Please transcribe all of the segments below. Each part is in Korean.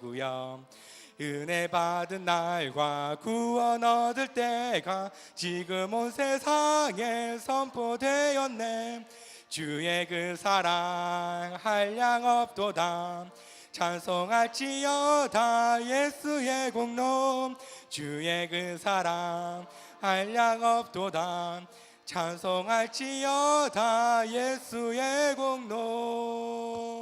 하시고요. 은혜 받은 날과 구원 얻을 때가 지금 온 세상에 선포되었네. 주의 그 사랑 한량없도다. 찬송할지어다 예수의 공로. 주의 그 사랑 한량없도다. 찬송할지어다 예수의 공로.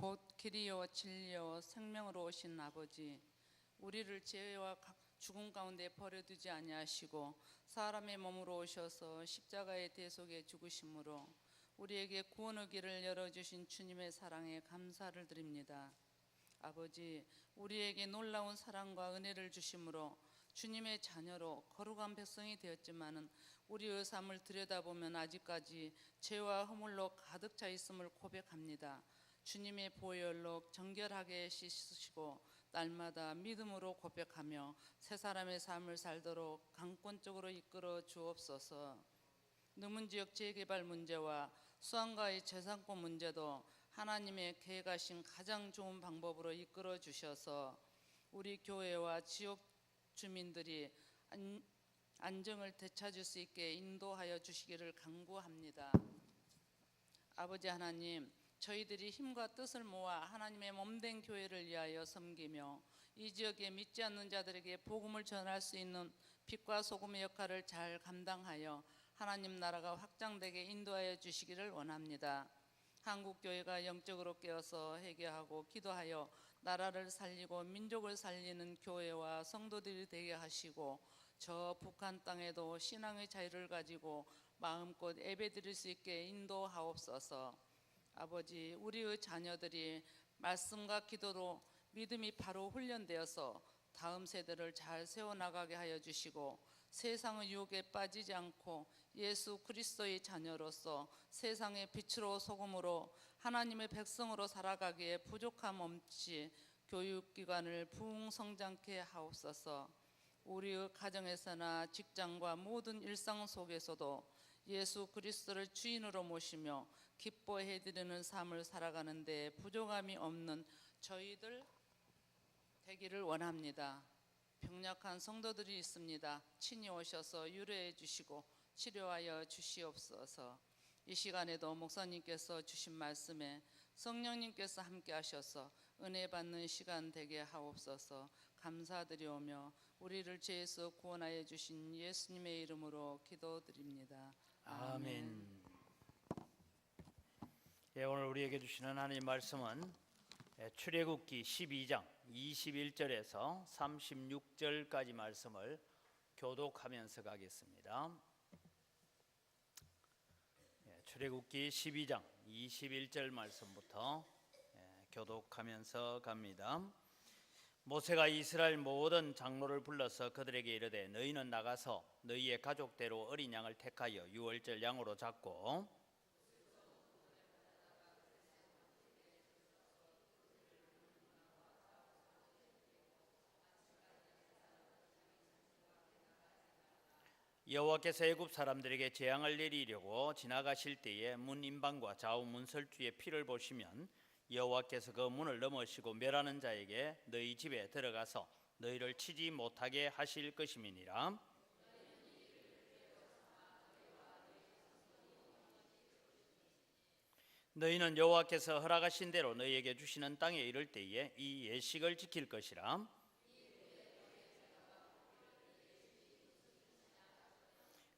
곧 길이요 진리요 생명으로 오신 아버지, 우리를 죄와 죽음 가운데 버려두지 아니하시고 사람의 몸으로 오셔서 십자가의 대속에 죽으심으로 우리에게 구원의 길을 열어주신 주님의 사랑에 감사를 드립니다. 아버지, 우리에게 놀라운 사랑과 은혜를 주심으로 주님의 자녀로 거룩한 백성이 되었지만은 우리의 삶을 들여다보면 아직까지 죄와 허물로 가득 차 있음을 고백합니다. 주님의 보혈로 정결하게 씻으시고 날마다 믿음으로 고백하며 새 사람의 삶을 살도록 강권적으로 이끌어 주옵소서. 누문지역 재개발 문제와 수안가의 재산권 문제도 하나님의 계획하신 가장 좋은 방법으로 이끌어 주셔서 우리 교회와 지역 주민들이 안정을 되찾을 수 있게 인도하여 주시기를 간구합니다. 아버지 하나님, 저희들이 힘과 뜻을 모아 하나님의 몸된 교회를 위하여 섬기며 이 지역에 믿지 않는 자들에게 복음을 전할 수 있는 빛과 소금의 역할을 잘 감당하여 하나님 나라가 확장되게 인도하여 주시기를 원합니다. 한국교회가 영적으로 깨어서 회개하고 기도하여 나라를 살리고 민족을 살리는 교회와 성도들이 되게 하시고 저 북한 땅에도 신앙의 자유를 가지고 마음껏 예배드릴 수 있게 인도하옵소서. 아버지, 우리의 자녀들이 말씀과 기도로 믿음이 바로 훈련되어서 다음 세대를 잘 세워나가게 하여 주시고 세상의 유혹에 빠지지 않고 예수 그리스도의 자녀로서 세상의 빛으로 소금으로 하나님의 백성으로 살아가기에 부족함 없이 교육기관을 부흥 성장케 하옵소서. 우리의 가정에서나 직장과 모든 일상 속에서도 예수 그리스도를 주인으로 모시며 기뻐해 드리는 삶을 살아가는 데 부족함이 없는 저희들 되기를 원합니다. 병약한 성도들이 있습니다. 친히 오셔서 유래해 주시고 치료하여 주시옵소서. 이 시간에도 목사님께서 주신 말씀에 성령님께서 함께 하셔서 은혜 받는 시간 되게 하옵소서. 감사드리오며 우리를 죄에서 구원하여 주신 예수님의 이름으로 기도드립니다. 아멘. 예, 오늘 우리에게 주시는 하나님 말씀은 출애굽기 12장 21절에서 36절까지 말씀을 교독하면서 가겠습니다. 출애굽기 12장 21절 말씀부터 교독하면서 갑니다. 모세가 이스라엘 모든 장로를 불러서 그들에게 이르되 너희는 나가서 너희의 가족대로 어린 양을 택하여 유월절 양으로 잡고 여호와께서 애굽 사람들에게 재앙을 내리려고 지나가실 때에 문 임방과 좌우 문설주의 피를 보시면 여호와께서 그 문을 넘으시고 멸하는 자에게 너희 집에 들어가서 너희를 치지 못하게 하실 것임이니라. 너희는 여호와께서 허락하신 대로 너희에게 주시는 땅에 이를 때에 이 예식을 지킬 것이라.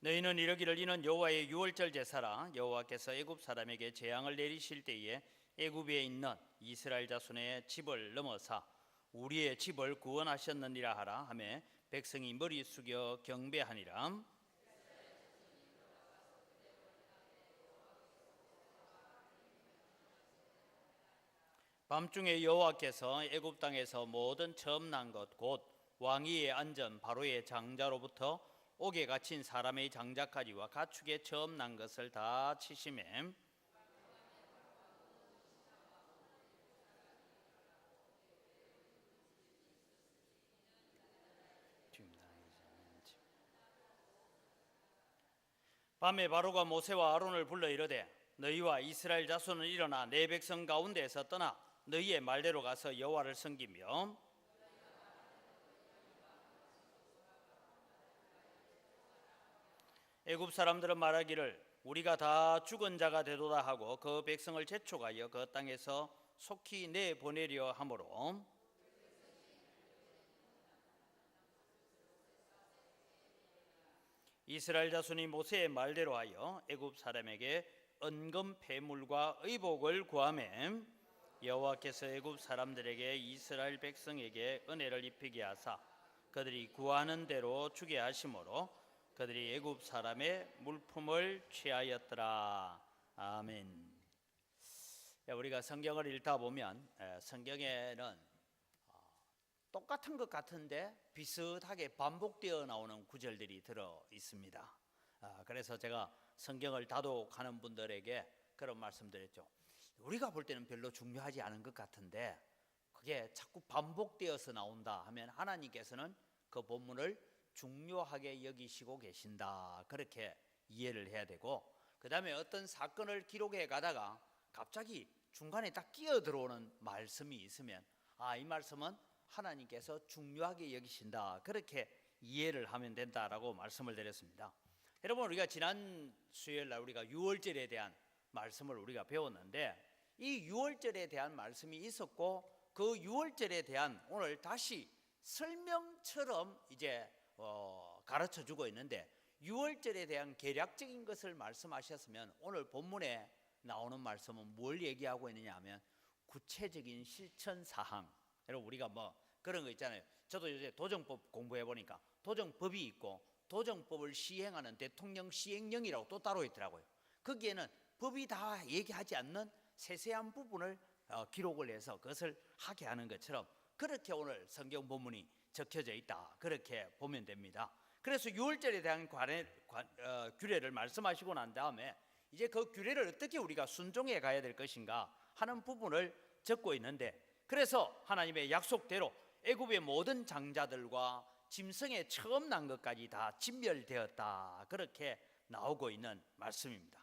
너희는 이르기를 이는 여호와의 유월절 제사라. 여호와께서 애굽 사람에게 재앙을 내리실 때에 애굽에 있는 이스라엘 자손의 집을 넘어사 우리의 집을 구원하셨느니라 하라 하며 백성이 머리 숙여 경배하니라. 밤중에 여호와께서 애굽 땅에서 모든 처음 난 것 곧 왕위에 앉은 바로의 장자로부터 옥에 갇힌 사람의 장자까지와 가축에 처음 난 것을 다 치심에 밤에 바로가 모세와 아론을 불러 이르되 너희와 이스라엘 자손은 일어나 내 백성 가운데에서 떠나 너희의 말대로 가서 여호와를 섬기며 애굽 사람들은 말하기를 우리가 다 죽은 자가 되도다 하고 그 백성을 재촉하여 그 땅에서 속히 내보내려 하므로 이스라엘 자손이 모세의 말대로 하여 애굽 사람에게 은금 폐물과 의복을 구하매 여호와께서 애굽 사람들에게 이스라엘 백성에게 은혜를 입히게 하사 그들이 구하는 대로 주게 하심으로 그들이 애굽 사람의 물품을 취하였더라. 아멘. 우리가 성경을 읽다 보면 성경에는 똑같은 것 같은데 비슷하게 반복되어 나오는 구절들이 들어 있습니다. 그래서 제가 성경을 다독하는 분들에게 그런 말씀드렸죠. 우리가 볼 때는 별로 중요하지 않은 것 같은데 그게 자꾸 반복되어서 나온다 하면 하나님께서는 그 본문을 중요하게 여기시고 계신다, 그렇게 이해를 해야 되고, 그 다음에 어떤 사건을 기록해 가다가 갑자기 중간에 딱 끼어 들어오는 말씀이 있으면 이 말씀은 하나님께서 중요하게 여기신다, 그렇게 이해를 하면 된다라고 말씀을 드렸습니다. 여러분, 우리가 지난 수요일날 우리가 유월절에 대한 말씀을 우리가 배웠는데 이 유월절에 대한 말씀이 있었고 그 유월절에 대한 오늘 다시 설명처럼 이제 가르쳐 주고 있는데, 유월절에 대한 계략적인 것을 말씀하셨으면 오늘 본문에 나오는 말씀은 뭘 얘기하고 있느냐 하면 구체적인 실천 사항. 여러분, 우리가 뭐 그런 거 있잖아요. 저도 요새 도정법 공부해 보니까 도정법이 있고 도정법을 시행하는 대통령 시행령이라고 또 따로 있더라고요. 거기에는 법이 다 얘기하지 않는 세세한 부분을 기록을 해서 그것을 하게 하는 것처럼 그렇게 오늘 성경 본문이 적혀져 있다, 그렇게 보면 됩니다. 그래서 유월절에 대한 규례를 말씀하시고 난 다음에 이제 그 규례를 어떻게 우리가 순종해 가야 될 것인가 하는 부분을 적고 있는데, 그래서 하나님의 약속대로 애굽의 모든 장자들과 짐승의 처음 난 것까지 다 진멸되었다, 그렇게 나오고 있는 말씀입니다.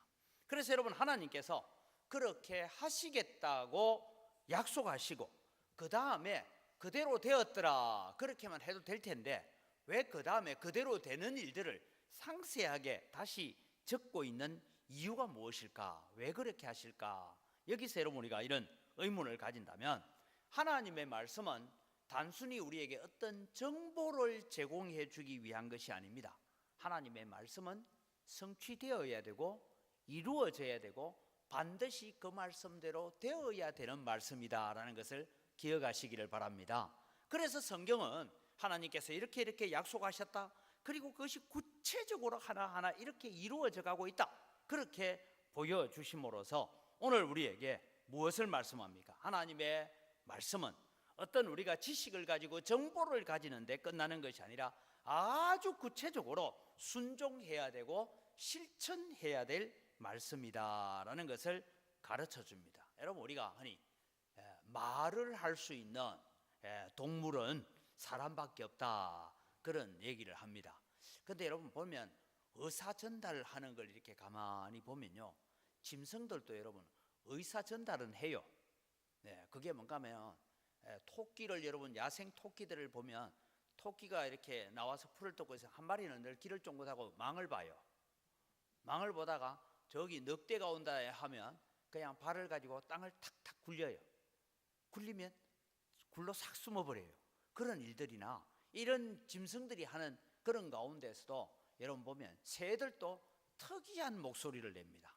그래서 여러분, 하나님께서 그렇게 하시겠다고 약속하시고 그 다음에 그대로 되었더라, 그렇게만 해도 될 텐데 왜 그 다음에 그대로 되는 일들을 상세하게 다시 적고 있는 이유가 무엇일까? 왜 그렇게 하실까? 여기서 여러분, 우리가 이런 의문을 가진다면 하나님의 말씀은 단순히 우리에게 어떤 정보를 제공해 주기 위한 것이 아닙니다. 하나님의 말씀은 성취되어야 되고 이루어져야 되고 반드시 그 말씀대로 되어야 되는 말씀이다라는 것을 기억하시기를 바랍니다. 그래서 성경은 하나님께서 이렇게 약속하셨다, 그리고 그것이 구체적으로 하나하나 이렇게 이루어져 가고 있다, 그렇게 보여주심으로써 오늘 우리에게 무엇을 말씀합니까? 하나님의 말씀은 어떤 우리가 지식을 가지고 정보를 가지는데 끝나는 것이 아니라 아주 구체적으로 순종해야 되고 실천해야 될 말씀이다라는 것을 가르쳐 줍니다. 여러분, 우리가 흔히 말을 할 수 있는 동물은 사람밖에 없다, 그런 얘기를 합니다. 그런데 여러분 보면 의사 전달하는 걸 이렇게 가만히 보면요, 짐승들도 여러분 의사 전달은 해요. 그게 뭔가 하면 토끼를, 여러분 야생 토끼들을 보면 토끼가 이렇게 나와서 풀을 뜯고 있어요. 한 마리는 늘 길을 쫑긋하고 망을 봐요. 망을 보다가 저기 늑대가 온다 하면 그냥 발을 가지고 땅을 탁탁 굴려요. 굴리면 굴러 싹 숨어버려요. 그런 일들이나 이런 짐승들이 하는 그런 가운데서도 여러분 보면 새들도 특이한 목소리를 냅니다.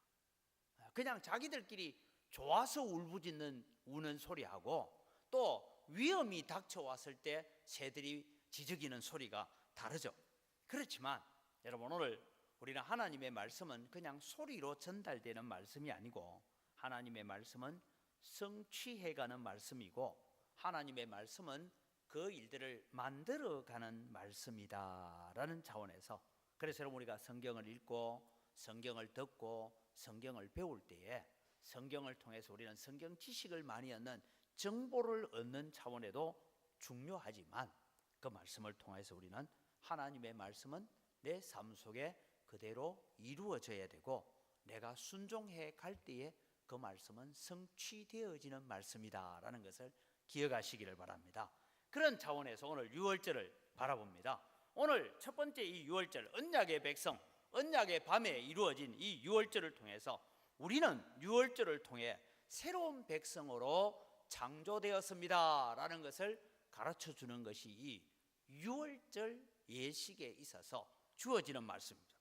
그냥 자기들끼리 좋아서 울부짖는 우는 소리하고 또 위험이 닥쳐왔을 때 새들이 지저귀는 소리가 다르죠. 그렇지만 여러분, 오늘 우리는 하나님의 말씀은 그냥 소리로 전달되는 말씀이 아니고 하나님의 말씀은 성취해가는 말씀이고 하나님의 말씀은 그 일들을 만들어가는 말씀이다라는 차원에서, 그래서 여러분 우리가 성경을 읽고 성경을 듣고 성경을 배울 때에 성경을 통해서 우리는 성경 지식을 많이 얻는, 정보를 얻는 차원에도 중요하지만 그 말씀을 통해서 우리는 하나님의 말씀은 내 삶 속에 그대로 이루어져야 되고 내가 순종해 갈 때에 그 말씀은 성취되어지는 말씀이다라는 것을 기억하시기를 바랍니다. 그런 차원에서 오늘 유월절을 바라봅니다. 오늘 첫 번째 이 유월절, 언약의 백성, 언약의 밤에 이루어진 이 유월절을 통해서 우리는 유월절을 통해 새로운 백성으로 창조되었습니다라는 것을 가르쳐 주는 것이 이 유월절 예식에 있어서 주어지는 말씀입니다.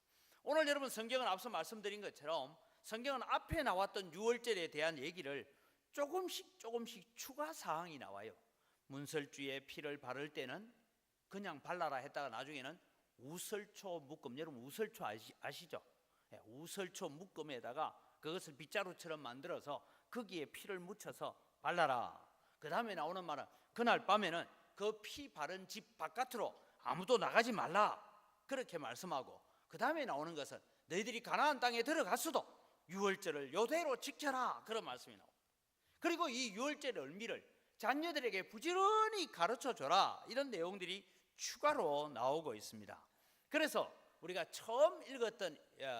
오늘 여러분 성경은 앞서 말씀드린 것처럼 성경은 앞에 나왔던 유월절에 대한 얘기를 조금씩 추가 사항이 나와요. 문설주에 피를 바를 때는 그냥 발라라 했다가 나중에는 우설초 묶음, 여러분 우설초 아시죠? 우설초 묶음에다가 그것을 빗자루처럼 만들어서 거기에 피를 묻혀서 발라라. 그 다음에 나오는 말은 그날 밤에는 그 피 바른 집 바깥으로 아무도 나가지 말라, 그렇게 말씀하고, 그 다음에 나오는 것은 너희들이 가나안 땅에 들어갔어도 유월절을 요대로 지켜라, 그런 말씀이 나옵니다. 그리고 이 유월절의 의미를 자녀들에게 부지런히 가르쳐줘라, 이런 내용들이 추가로 나오고 있습니다. 그래서 우리가 처음 읽었던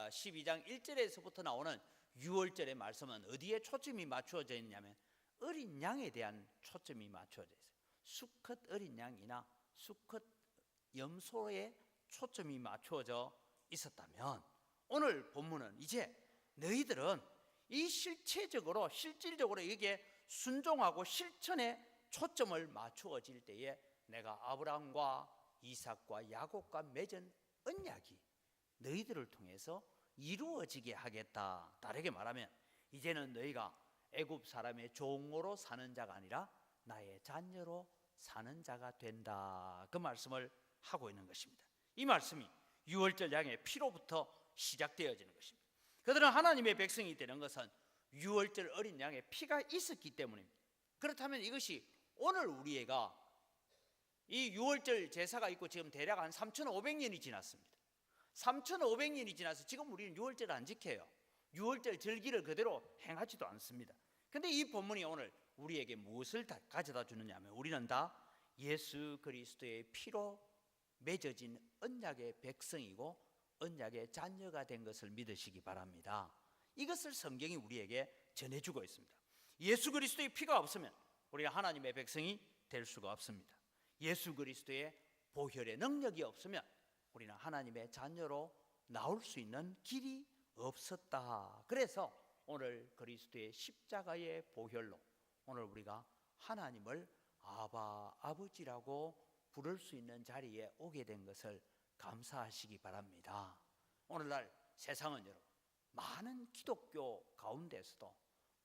12장 1절에서부터 나오는 유월절의 말씀은 어디에 초점이 맞추어져 있냐면 어린 양에 대한 초점이 맞추어져 있어요. 수컷 어린 양이나 수컷 염소에 초점이 맞추어져 있었다면 오늘 본문은 이제 너희들은 이 실질적으로 여기에 순종하고 실천에 초점을 맞추어질 때에 내가 아브라함과 이삭과 야곱과 맺은 언약이 너희들을 통해서 이루어지게 하겠다. 다르게 말하면 이제는 너희가 애굽 사람의 종으로 사는 자가 아니라 나의 자녀로 사는 자가 된다, 그 말씀을 하고 있는 것입니다. 이 말씀이 유월절 양의 피로부터 시작되어지는 것입니다. 그들은 하나님의 백성이 되는 것은 유월절 어린 양의 피가 있었기 때문입니다. 그렇다면 이것이 오늘 우리가 이 유월절 제사가 있고 지금 대략 한 3,500년이 지났습니다. 3,500년이 지나서 지금 우리는 유월절을 안 지켜요. 유월절 절기를 그대로 행하지도 않습니다. 근데 이 본문이 오늘 우리에게 무엇을 가져다 주느냐 하면 우리는 다 예수 그리스도의 피로 맺어진 언약의 백성이고 언약의 자녀가 된 것을 믿으시기 바랍니다. 이것을 성경이 우리에게 전해주고 있습니다. 예수 그리스도의 피가 없으면 우리가 하나님의 백성이 될 수가 없습니다. 예수 그리스도의 보혈의 능력이 없으면 우리는 하나님의 자녀로 나올 수 있는 길이 없었다. 그래서 오늘 그리스도의 십자가의 보혈로 오늘 우리가 하나님을 아바 아버지라고 부를 수 있는 자리에 오게 된 것을 감사하시기 바랍니다. 오늘날 세상은 여러분 많은 기독교 가운데서도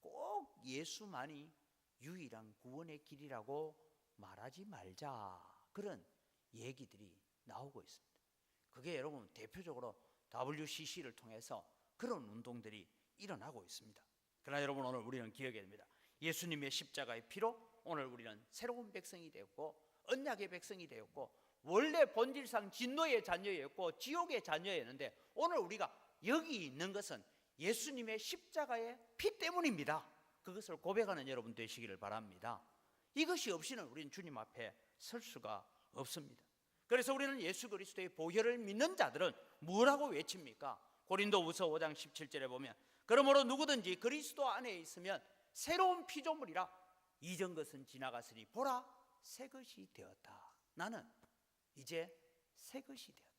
꼭 예수만이 유일한 구원의 길이라고 말하지 말자, 그런 얘기들이 나오고 있습니다. 그게 여러분 대표적으로 WCC를 통해서 그런 운동들이 일어나고 있습니다. 그러나 여러분 오늘 우리는 기억해야 됩니다. 예수님의 십자가의 피로 오늘 우리는 새로운 백성이 되었고 언약의 백성이 되었고 원래 본질상 진노의 자녀였고 지옥의 자녀였는데 오늘 우리가 여기 있는 것은 예수님의 십자가의 피 때문입니다. 그것을 고백하는 여러분 되시기를 바랍니다. 이것이 없이는 우리는 주님 앞에 설 수가 없습니다. 그래서 우리는 예수 그리스도의 보혈을 믿는 자들은 뭐라고 외칩니까? 고린도후서 5장 17절에 보면 그러므로 누구든지 그리스도 안에 있으면 새로운 피조물이라 이전 것은 지나갔으니 보라 새 것이 되었다. 나는 이제 새 것이 되었다.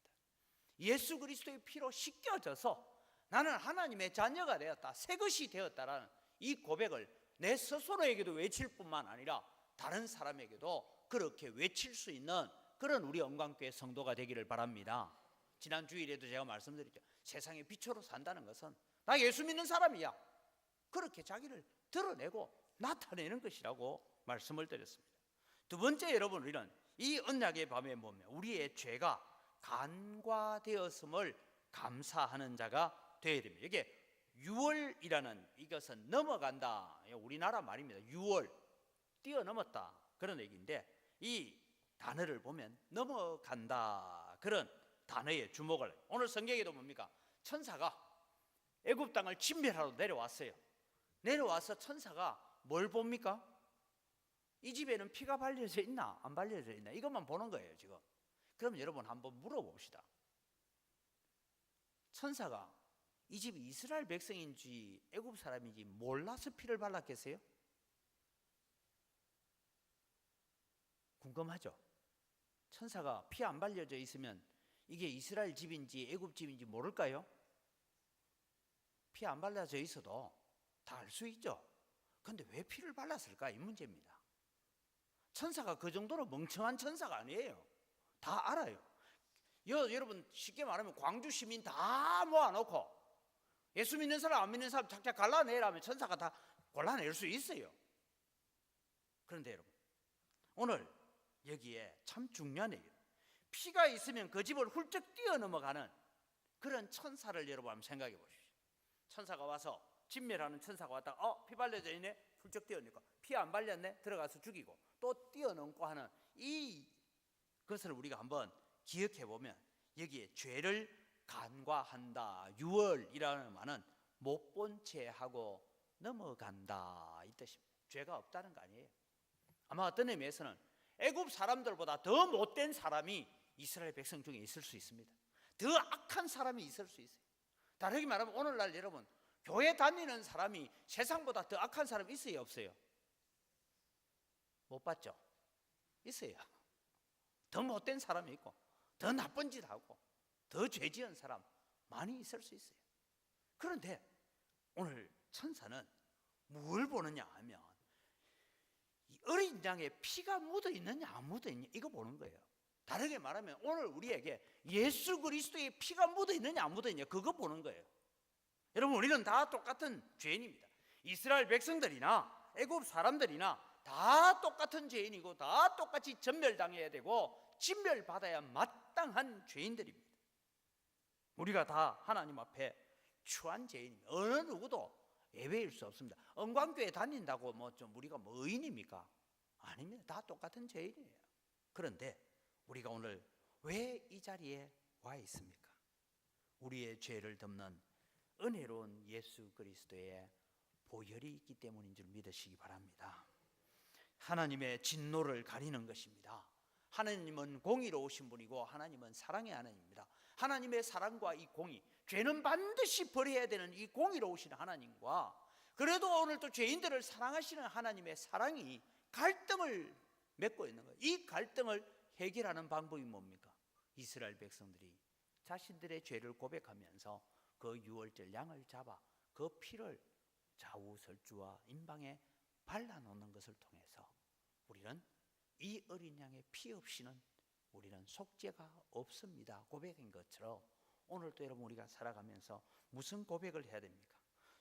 예수 그리스도의 피로 씻겨져서 나는 하나님의 자녀가 되었다, 새 것이 되었다라는 이 고백을 내 스스로에게도 외칠 뿐만 아니라 다른 사람에게도 그렇게 외칠 수 있는 그런 우리 영광교회 성도가 되기를 바랍니다. 지난 주일에도 제가 말씀드렸죠. 세상의 빛으로 산다는 것은 나 예수 믿는 사람이야, 그렇게 자기를 드러내고 나타내는 것이라고 말씀을 드렸습니다. 두 번째, 여러분 우리는 이 언약의 밤에 보면 우리의 죄가 간과되었음을 감사하는 자가 되어야 됩니다. 이게 유월이라는 이것은 넘어간다. 우리나라 말입니다. 유월, 뛰어넘었다. 그런 얘기인데 이 단어를 보면 넘어간다. 그런 단어에 주목을. 오늘 성경에도 뭡니까? 천사가 애굽 땅을 진멸하러 내려왔어요. 내려와서 천사가 뭘 봅니까? 이 집에는 피가 발려져 있나 안 발려져 있나 이것만 보는 거예요 지금. 그럼 여러분 한번 물어봅시다. 천사가 이 집이 이스라엘 백성인지 애굽 사람인지 몰라서 피를 발랐겠어요? 궁금하죠? 천사가 피 안 발려져 있으면 이게 이스라엘 집인지 애굽 집인지 모를까요? 피 안 발라져 있어도 다 알 수 있죠. 그런데 왜 피를 발랐을까? 이 문제입니다. 천사가 그 정도로 멍청한 천사가 아니에요. 다 알아요. 여러분 쉽게 말하면 광주 시민 다 모아놓고 예수 믿는 사람 안 믿는 사람 각자 갈라내라면 천사가 다 골라낼 수 있어요. 그런데 여러분 오늘 여기에 참 중요한 얘기예요. 피가 있으면 그 집을 훌쩍 뛰어넘어가는 그런 천사를 여러분 한번 생각해 보십시오. 천사가 와서 진멸하는 천사가 왔다가 피 발려져 있네 훌쩍 뛰어넘고 피 안 발렸네 들어가서 죽이고 또 뛰어넘고 하는 이것을 우리가 한번 기억해 보면 여기에 죄를 간과한다. 유월이라는 말은 못 본 채 하고 넘어간다 이 뜻입니다. 죄가 없다는 거 아니에요. 아마 어떤 의미에서는 애굽 사람들보다 더 못된 사람이 이스라엘 백성 중에 있을 수 있습니다. 더 악한 사람이 있을 수 있어요. 다르게 말하면 오늘날 여러분 교회 다니는 사람이 세상보다 더 악한 사람이 있어요 없어요? 못 봤죠? 있어요. 더 못된 사람이 있고 더 나쁜 짓 하고 더 죄 지은 사람 많이 있을 수 있어요. 그런데 오늘 천사는 뭘 보느냐 하면 이 어린 양에 피가 묻어 있느냐 안 묻어 있느냐 이거 보는 거예요. 다르게 말하면 오늘 우리에게 예수 그리스도의 피가 묻어 있느냐 안 묻어 있느냐 그거 보는 거예요. 여러분 우리는 다 똑같은 죄인입니다. 이스라엘 백성들이나 애굽 사람들이나 다 똑같은 죄인이고 다 똑같이 전멸당해야 되고 진멸받아야 마땅한 죄인들입니다. 우리가 다 하나님 앞에 추한 죄인입니다. 어느 누구도 예외일 수 없습니다. 언광교회 다닌다고 뭐 좀 우리가 뭐 의인입니까? 아닙니다. 다 똑같은 죄인이에요. 그런데 우리가 오늘 왜 이 자리에 와 있습니까? 우리의 죄를 덮는 은혜로운 예수 그리스도의 보혈이 있기 때문인 줄 믿으시기 바랍니다. 하나님의 진노를 가리는 것입니다. 하나님은 공의로우신 분이고 하나님은 사랑의 하나님입니다. 하나님의 사랑과 이 공의, 죄는 반드시 버려야 되는 이 공의로우신 하나님과 그래도 오늘 또 죄인들을 사랑하시는 하나님의 사랑이 갈등을 맺고 있는 거예요. 이 갈등을 해결하는 방법이 뭡니까? 이스라엘 백성들이 자신들의 죄를 고백하면서 그 유월절 양을 잡아 그 피를 좌우설주와 임방에 발라놓는 것을 통해서 우리는 이 어린 양의 피 없이는 우리는 속죄가 없습니다. 고백인 것처럼 오늘도 여러분 우리가 살아가면서 무슨 고백을 해야 됩니까?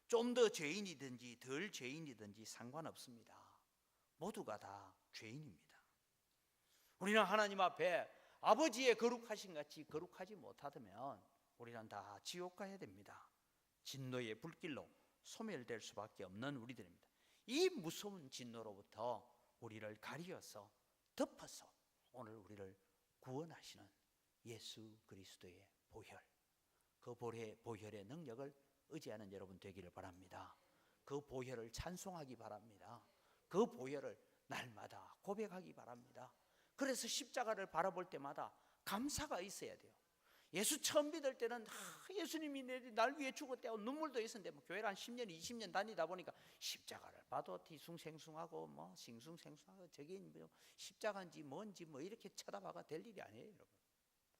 좀 더 죄인이든지 덜 죄인이든지 상관없습니다. 모두가 다 죄인입니다. 우리는 하나님 앞에 아버지의 거룩하신 같이 거룩하지 못하다면 우리는 다 지옥 가야 됩니다. 진노의 불길로 소멸될 수밖에 없는 우리들입니다. 이 무서운 진노로부터 우리를 가리어서 덮어서 오늘 우리를 구원하시는 예수 그리스도의 보혈, 그 보혈의 능력을 의지하는 여러분 되기를 바랍니다. 그 보혈을 찬송하기 바랍니다. 그 보혈을 날마다 고백하기 바랍니다. 그래서 십자가를 바라볼 때마다 감사가 있어야 돼요. 예수 처음 믿을 때는 예수님이 날 위해 죽었대요. 눈물도 있었는데 뭐 교회를 한 10년, 20년 다니다 보니까 십자가를 봐도 뒤숭생숭하고 뭐 싱숭생숭하고 저게 뭐 십자가인지 뭔지 뭐 이렇게 쳐다봐가 될 일이 아니에요, 여러분.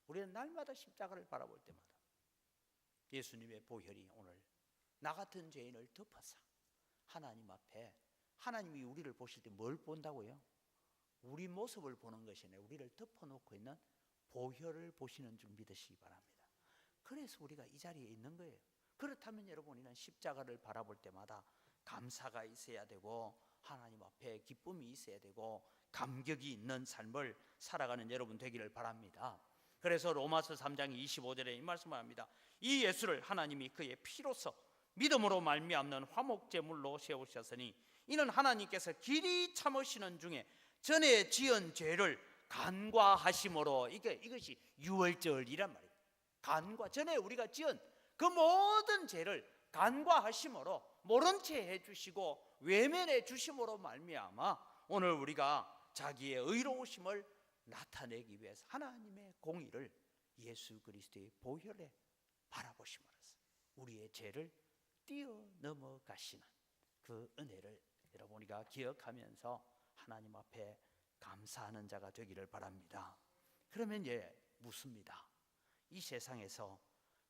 우리는 날마다 십자가를 바라볼 때마다 예수님의 보혈이 오늘 나 같은 죄인을 덮어서 하나님 앞에 하나님이 우리를 보실 때 뭘 본다고요? 우리 모습을 보는 것이 아니라 우리를 덮어놓고 있는 보혈을 보시는 줄 믿으시기 바랍니다. 그래서 우리가 이 자리에 있는 거예요. 그렇다면 여러분 우리는 십자가를 바라볼 때마다 감사가 있어야 되고 하나님 앞에 기쁨이 있어야 되고 감격이 있는 삶을 살아가는 여러분 되기를 바랍니다. 그래서 로마서 3장 25절에 이 말씀을 합니다. 이 예수를 하나님이 그의 피로서 믿음으로 말미암는 화목제물로 세우셨으니 이는 하나님께서 길이 참으시는 중에 전에 지은 죄를 간과하심으로, 이것이 유월절이란 말이에요. 간과, 전에 우리가 지은 그 모든 죄를 간과하심으로 모른 채 해주시고 외면해 주심으로 말미암아 오늘 우리가 자기의 의로우심을 나타내기 위해서 하나님의 공의를 예수 그리스도의 보혈에 바라보심으로써 우리의 죄를 뛰어넘어 가시는 그 은혜를 여러분 우리가 기억하면서 하나님 앞에 감사하는 자가 되기를 바랍니다. 그러면 묻습니다. 이 세상에서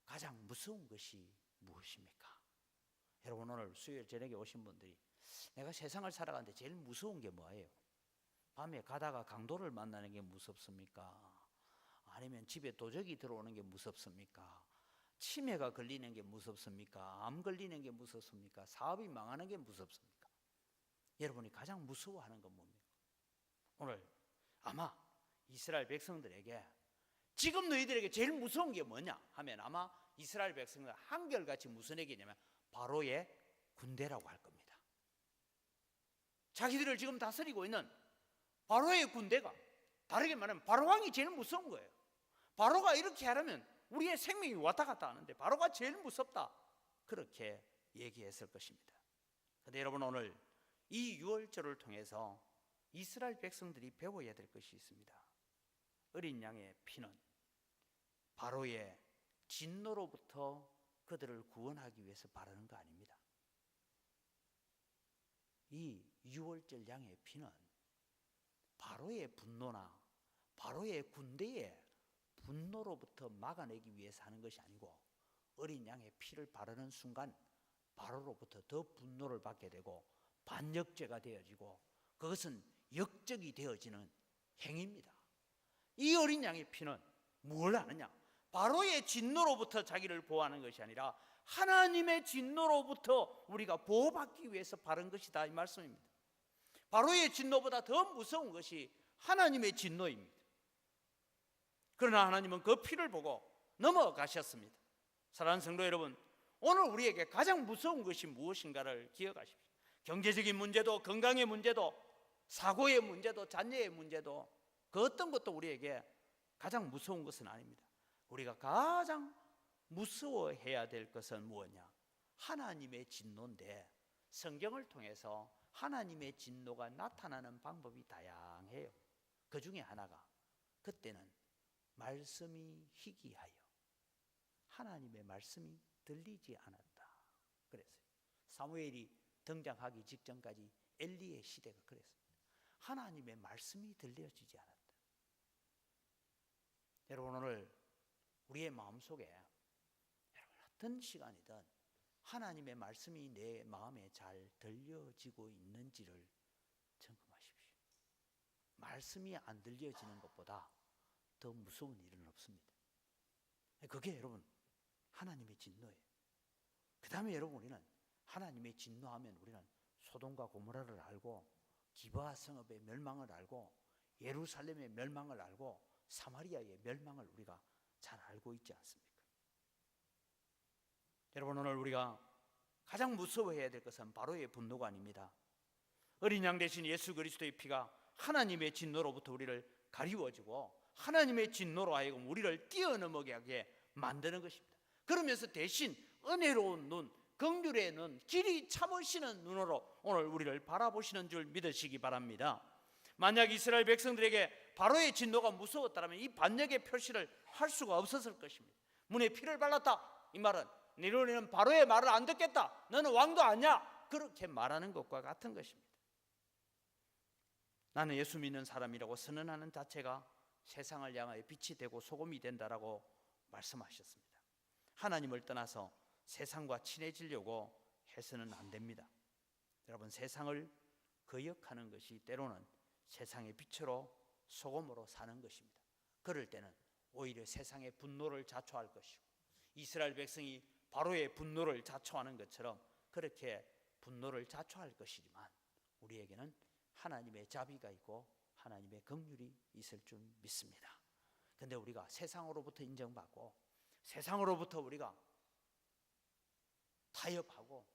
가장 무서운 것이 무엇입니까? 여러분 오늘 수요일 저녁에 오신 분들이 내가 세상을 살아가는데 제일 무서운 게 뭐예요? 밤에 가다가 강도를 만나는 게 무섭습니까? 아니면 집에 도적이 들어오는 게 무섭습니까? 치매가 걸리는 게 무섭습니까? 암 걸리는 게 무섭습니까? 사업이 망하는 게 무섭습니까? 여러분이 가장 무서워하는 건 뭡니까? 오늘 아마 이스라엘 백성들에게 지금 너희들에게 제일 무서운 게 뭐냐 하면 아마 이스라엘 백성은 한결같이 무슨 얘기냐면 바로의 군대라고 할 겁니다. 자기들을 지금 다스리고 있는 바로의 군대가, 다르게 말하면 바로왕이 제일 무서운 거예요. 바로가 이렇게 하려면 우리의 생명이 왔다 갔다 하는데 바로가 제일 무섭다, 그렇게 얘기했을 것입니다. 그런데 여러분 오늘 이 유월절을 통해서 이스라엘 백성들이 배워야 될 것이 있습니다. 어린 양의 피는 바로의 진노로부터 그들을 구원하기 위해서 바르는 거 아닙니다. 이 유월절 양의 피는 바로의 분노나 바로의 군대의 분노로부터 막아내기 위해서 하는 것이 아니고 어린 양의 피를 바르는 순간 바로로부터 더 분노를 받게 되고 반역죄가 되어지고 그것은 역적이 되어지는 행위입니다. 이 어린 양의 피는 뭘 하느냐? 바로의 진노로부터 자기를 보호하는 것이 아니라 하나님의 진노로부터 우리가 보호받기 위해서 바른 것이다, 이 말씀입니다. 바로의 진노보다 더 무서운 것이 하나님의 진노입니다. 그러나 하나님은 그 피를 보고 넘어가셨습니다. 사랑하는 성도 여러분, 오늘 우리에게 가장 무서운 것이 무엇인가를 기억하십시오. 경제적인 문제도, 건강의 문제도, 사고의 문제도, 자녀의 문제도, 그 어떤 것도 우리에게 가장 무서운 것은 아닙니다. 우리가 가장 무서워해야 될 것은 무엇이냐? 하나님의 진노인데 성경을 통해서 하나님의 진노가 나타나는 방법이 다양해요. 그 중에 하나가 그때는 말씀이 희귀하여 하나님의 말씀이 들리지 않았다 그랬어요. 사무엘이 등장하기 직전까지 엘리의 시대가 그랬습니다. 하나님의 말씀이 들려지지 않았다. 여러분 오늘 우리의 마음속에 여러분 어떤 시간이든 하나님의 말씀이 내 마음에 잘 들려지고 있는지를 점검하십시오. 말씀이 안 들려지는 것보다 더 무서운 일은 없습니다. 그게 여러분 하나님의 진노예요. 그 다음에 여러분 우리는 하나님의 진노하면 우리는 소돔과 고모라를 알고 기브아 성읍의 멸망을 알고 예루살렘의 멸망을 알고 사마리아의 멸망을 우리가 잘 알고 있지 않습니까? 여러분 오늘 우리가 가장 무서워해야 될 것은 바로의 분노가 아닙니다. 어린 양 대신 예수 그리스도의 피가 하나님의 진노로부터 우리를 가리워주고 하나님의 진노로 하여금 우리를 뛰어넘게 하게 만드는 것입니다. 그러면서 대신 은혜로운 눈, 긍휼의 눈, 길이 참으시는 눈으로 오늘 우리를 바라보시는 줄 믿으시기 바랍니다. 만약 이스라엘 백성들에게 바로의 진노가 무서웠다면 이 반역의 표시를 할 수가 없었을 것입니다. 문에 피를 발랐다, 이 말은 너희는 바로의 말을 안 듣겠다, 너는 왕도 아니야, 그렇게 말하는 것과 같은 것입니다. 나는 예수 믿는 사람이라고 선언하는 자체가 세상을 향하여 빛이 되고 소금이 된다라고 말씀하셨습니다. 하나님을 떠나서 세상과 친해지려고 해서는 안 됩니다. 여러분 세상을 거역하는 것이 때로는 세상의 빛으로 소금으로 사는 것입니다. 그럴 때는 오히려 세상의 분노를 자초할 것이고 이스라엘 백성이 바로의 분노를 자초하는 것처럼 그렇게 분노를 자초할 것이지만 우리에게는 하나님의 자비가 있고 하나님의 긍휼이 있을 줄 믿습니다. 그런데 우리가 세상으로부터 인정받고 세상으로부터 우리가 타협하고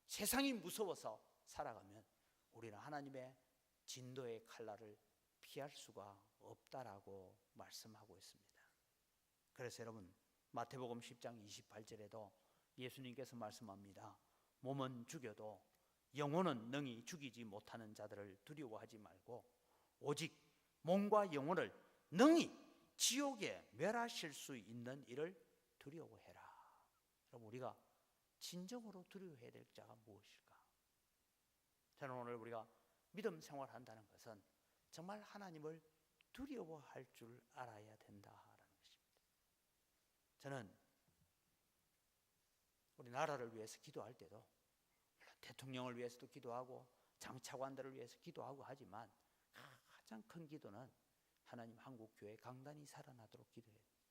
세상이 무서워서 살아가면 우리는 하나님의 진도의 칼날을 피할 수가 없다라고 말씀하고 있습니다. 그래서 여러분 마태복음 10장 28절에도 예수님께서 말씀합니다. 몸은 죽여도 영혼은 능히 죽이지 못하는 자들을 두려워하지 말고 오직 몸과 영혼을 능히 지옥에 멸하실 수 있는 이를 두려워해라. 여러분 우리가 진정으로 두려워해야 될 자가 무엇일까? 저는 오늘 우리가 믿음 생활한다는 것은 정말 하나님을 두려워할 줄 알아야 된다라는 것입니다. 저는 우리 나라를 위해서 기도할 때도 대통령을 위해서도 기도하고 장차관들을 위해서 기도하고 하지만 가장 큰 기도는 하나님 한국 교회 강단이 살아나도록 기도해야 됩니다.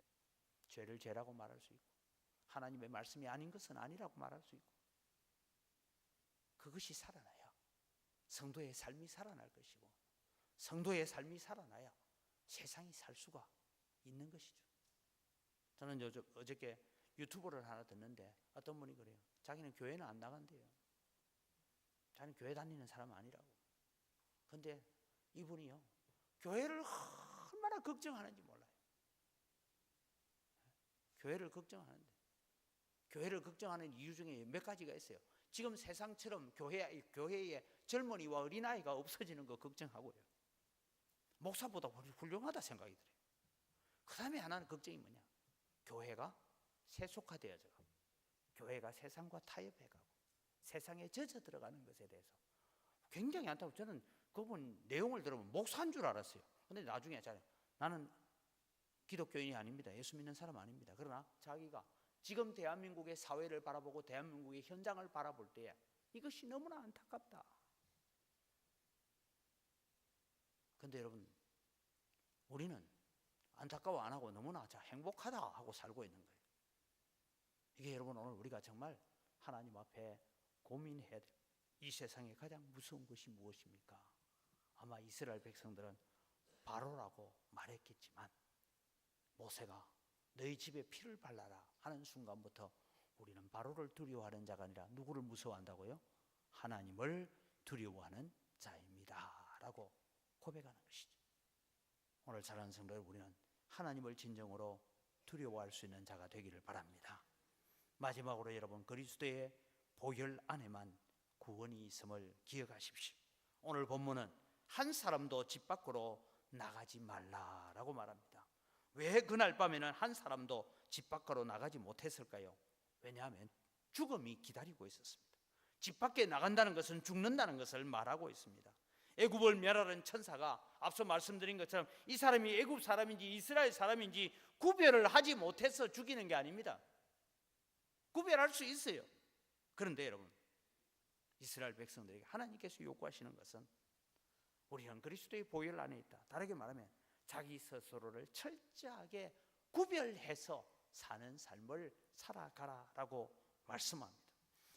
죄를 죄라고 말할 수 있고 하나님의 말씀이 아닌 것은 아니라고 말할 수 있고 그것이 살아나야 성도의 삶이 살아날 것이고 성도의 삶이 살아나야 세상이 살 수가 있는 것이죠. 저는 어저께 유튜브를 하나 듣는데 어떤 분이 그래요. 자기는 교회는 안 나간대요. 자기는 교회 다니는 사람 아니라고. 근데 이분이요 교회를 얼마나 걱정하는지 몰라요. 교회를 걱정하는데 교회를 걱정하는 이유 중에 몇 가지가 있어요. 지금 세상처럼 교회에 젊은이와 어린아이가 없어지는 거 걱정하고요. 목사보다 훌륭하다 생각이 들어요. 그 다음에 하나는 걱정이 뭐냐? 교회가 세속화되어져가고 교회가 세상과 타협해가고 세상에 젖어 들어가는 것에 대해서 굉장히 안타깝고 저는 그분 내용을 들으면 목사인 줄 알았어요. 근데 나중에 나는 기독교인이 아닙니다. 예수 믿는 사람 아닙니다. 그러나 자기가 지금 대한민국의 사회를 바라보고 대한민국의 현장을 바라볼 때에 이것이 너무나 안타깝다. 근데 여러분 우리는 안타까워 안 하고 너무나 행복하다 하고 살고 있는 거예요. 이게 여러분 오늘 우리가 정말 하나님 앞에 고민해야 될 이 세상에 가장 무서운 것이 무엇입니까? 아마 이스라엘 백성들은 바로라고 말했겠지만 모세가 너희 집에 피를 발라라 하는 순간부터 우리는 바로를 두려워하는 자가 아니라 누구를 무서워한다고요? 하나님을 두려워하는 자입니다 라고 고백하는 것이죠. 오늘 사랑하는 성도 여러분 우리는 하나님을 진정으로 두려워할 수 있는 자가 되기를 바랍니다. 마지막으로 여러분 그리스도의 보혈 안에만 구원이 있음을 기억하십시오. 오늘 본문은 한 사람도 집 밖으로 나가지 말라라고 말합니다. 왜 그날 밤에는 한 사람도 집 밖으로 나가지 못했을까요? 왜냐하면 죽음이 기다리고 있었습니다. 집 밖에 나간다는 것은 죽는다는 것을 말하고 있습니다. 애굽을 멸하는 천사가 앞서 말씀드린 것처럼 이 사람이 애굽 사람인지 이스라엘 사람인지 구별을 하지 못해서 죽이는 게 아닙니다. 구별할 수 있어요. 그런데 여러분 이스라엘 백성들에게 하나님께서 요구하시는 것은 우리는 그리스도의 보혈 안에 있다. 다르게 말하면 자기 스스로를 철저하게 구별해서 사는 삶을 살아가라라고 말씀합니다.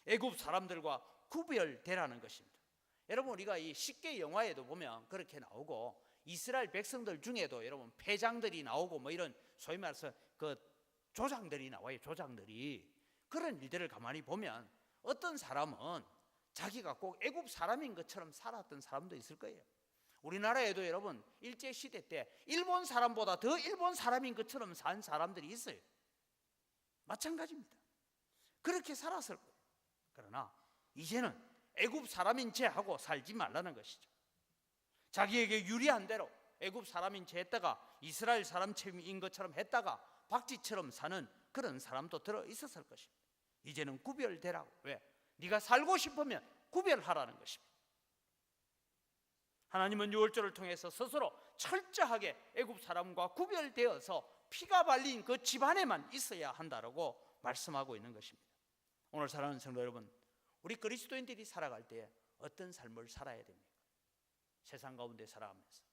애굽 사람들과 구별되라는 것입니다. 여러분 우리가 이 쉽게 영화에도 보면 그렇게 나오고 이스라엘 백성들 중에도 여러분 패장들이 나오고 뭐 이런 소위 말해서 그 조장들이 나와요. 조장들이 그런 일들을 가만히 보면 어떤 사람은 자기가 꼭 애굽 사람인 것처럼 살았던 사람도 있을 거예요. 우리나라에도 여러분 일제시대 때 일본 사람보다 더 일본 사람인 것처럼 산 사람들이 있어요. 마찬가지입니다. 그렇게 살았을 거예요. 그러나 이제는 애굽 사람인 채 하고 살지 말라는 것이죠. 자기에게 유리한 대로 애굽 사람인 채 했다가 이스라엘 사람인 것처럼 했다가 박쥐처럼 사는 그런 사람도 들어 있었을 것입니다. 이제는 구별되라고. 왜? 네가 살고 싶으면 구별하라는 것입니다. 하나님은 유월절을 통해서 스스로 철저하게 애굽 사람과 구별되어서 피가 발린 그 집안에만 있어야 한다라고 말씀하고 있는 것입니다. 오늘 사랑하는 성도 여러분, 우리 그리스도인들이 살아갈 때 어떤 삶을 살아야 됩니까? 세상 가운데 살아가면서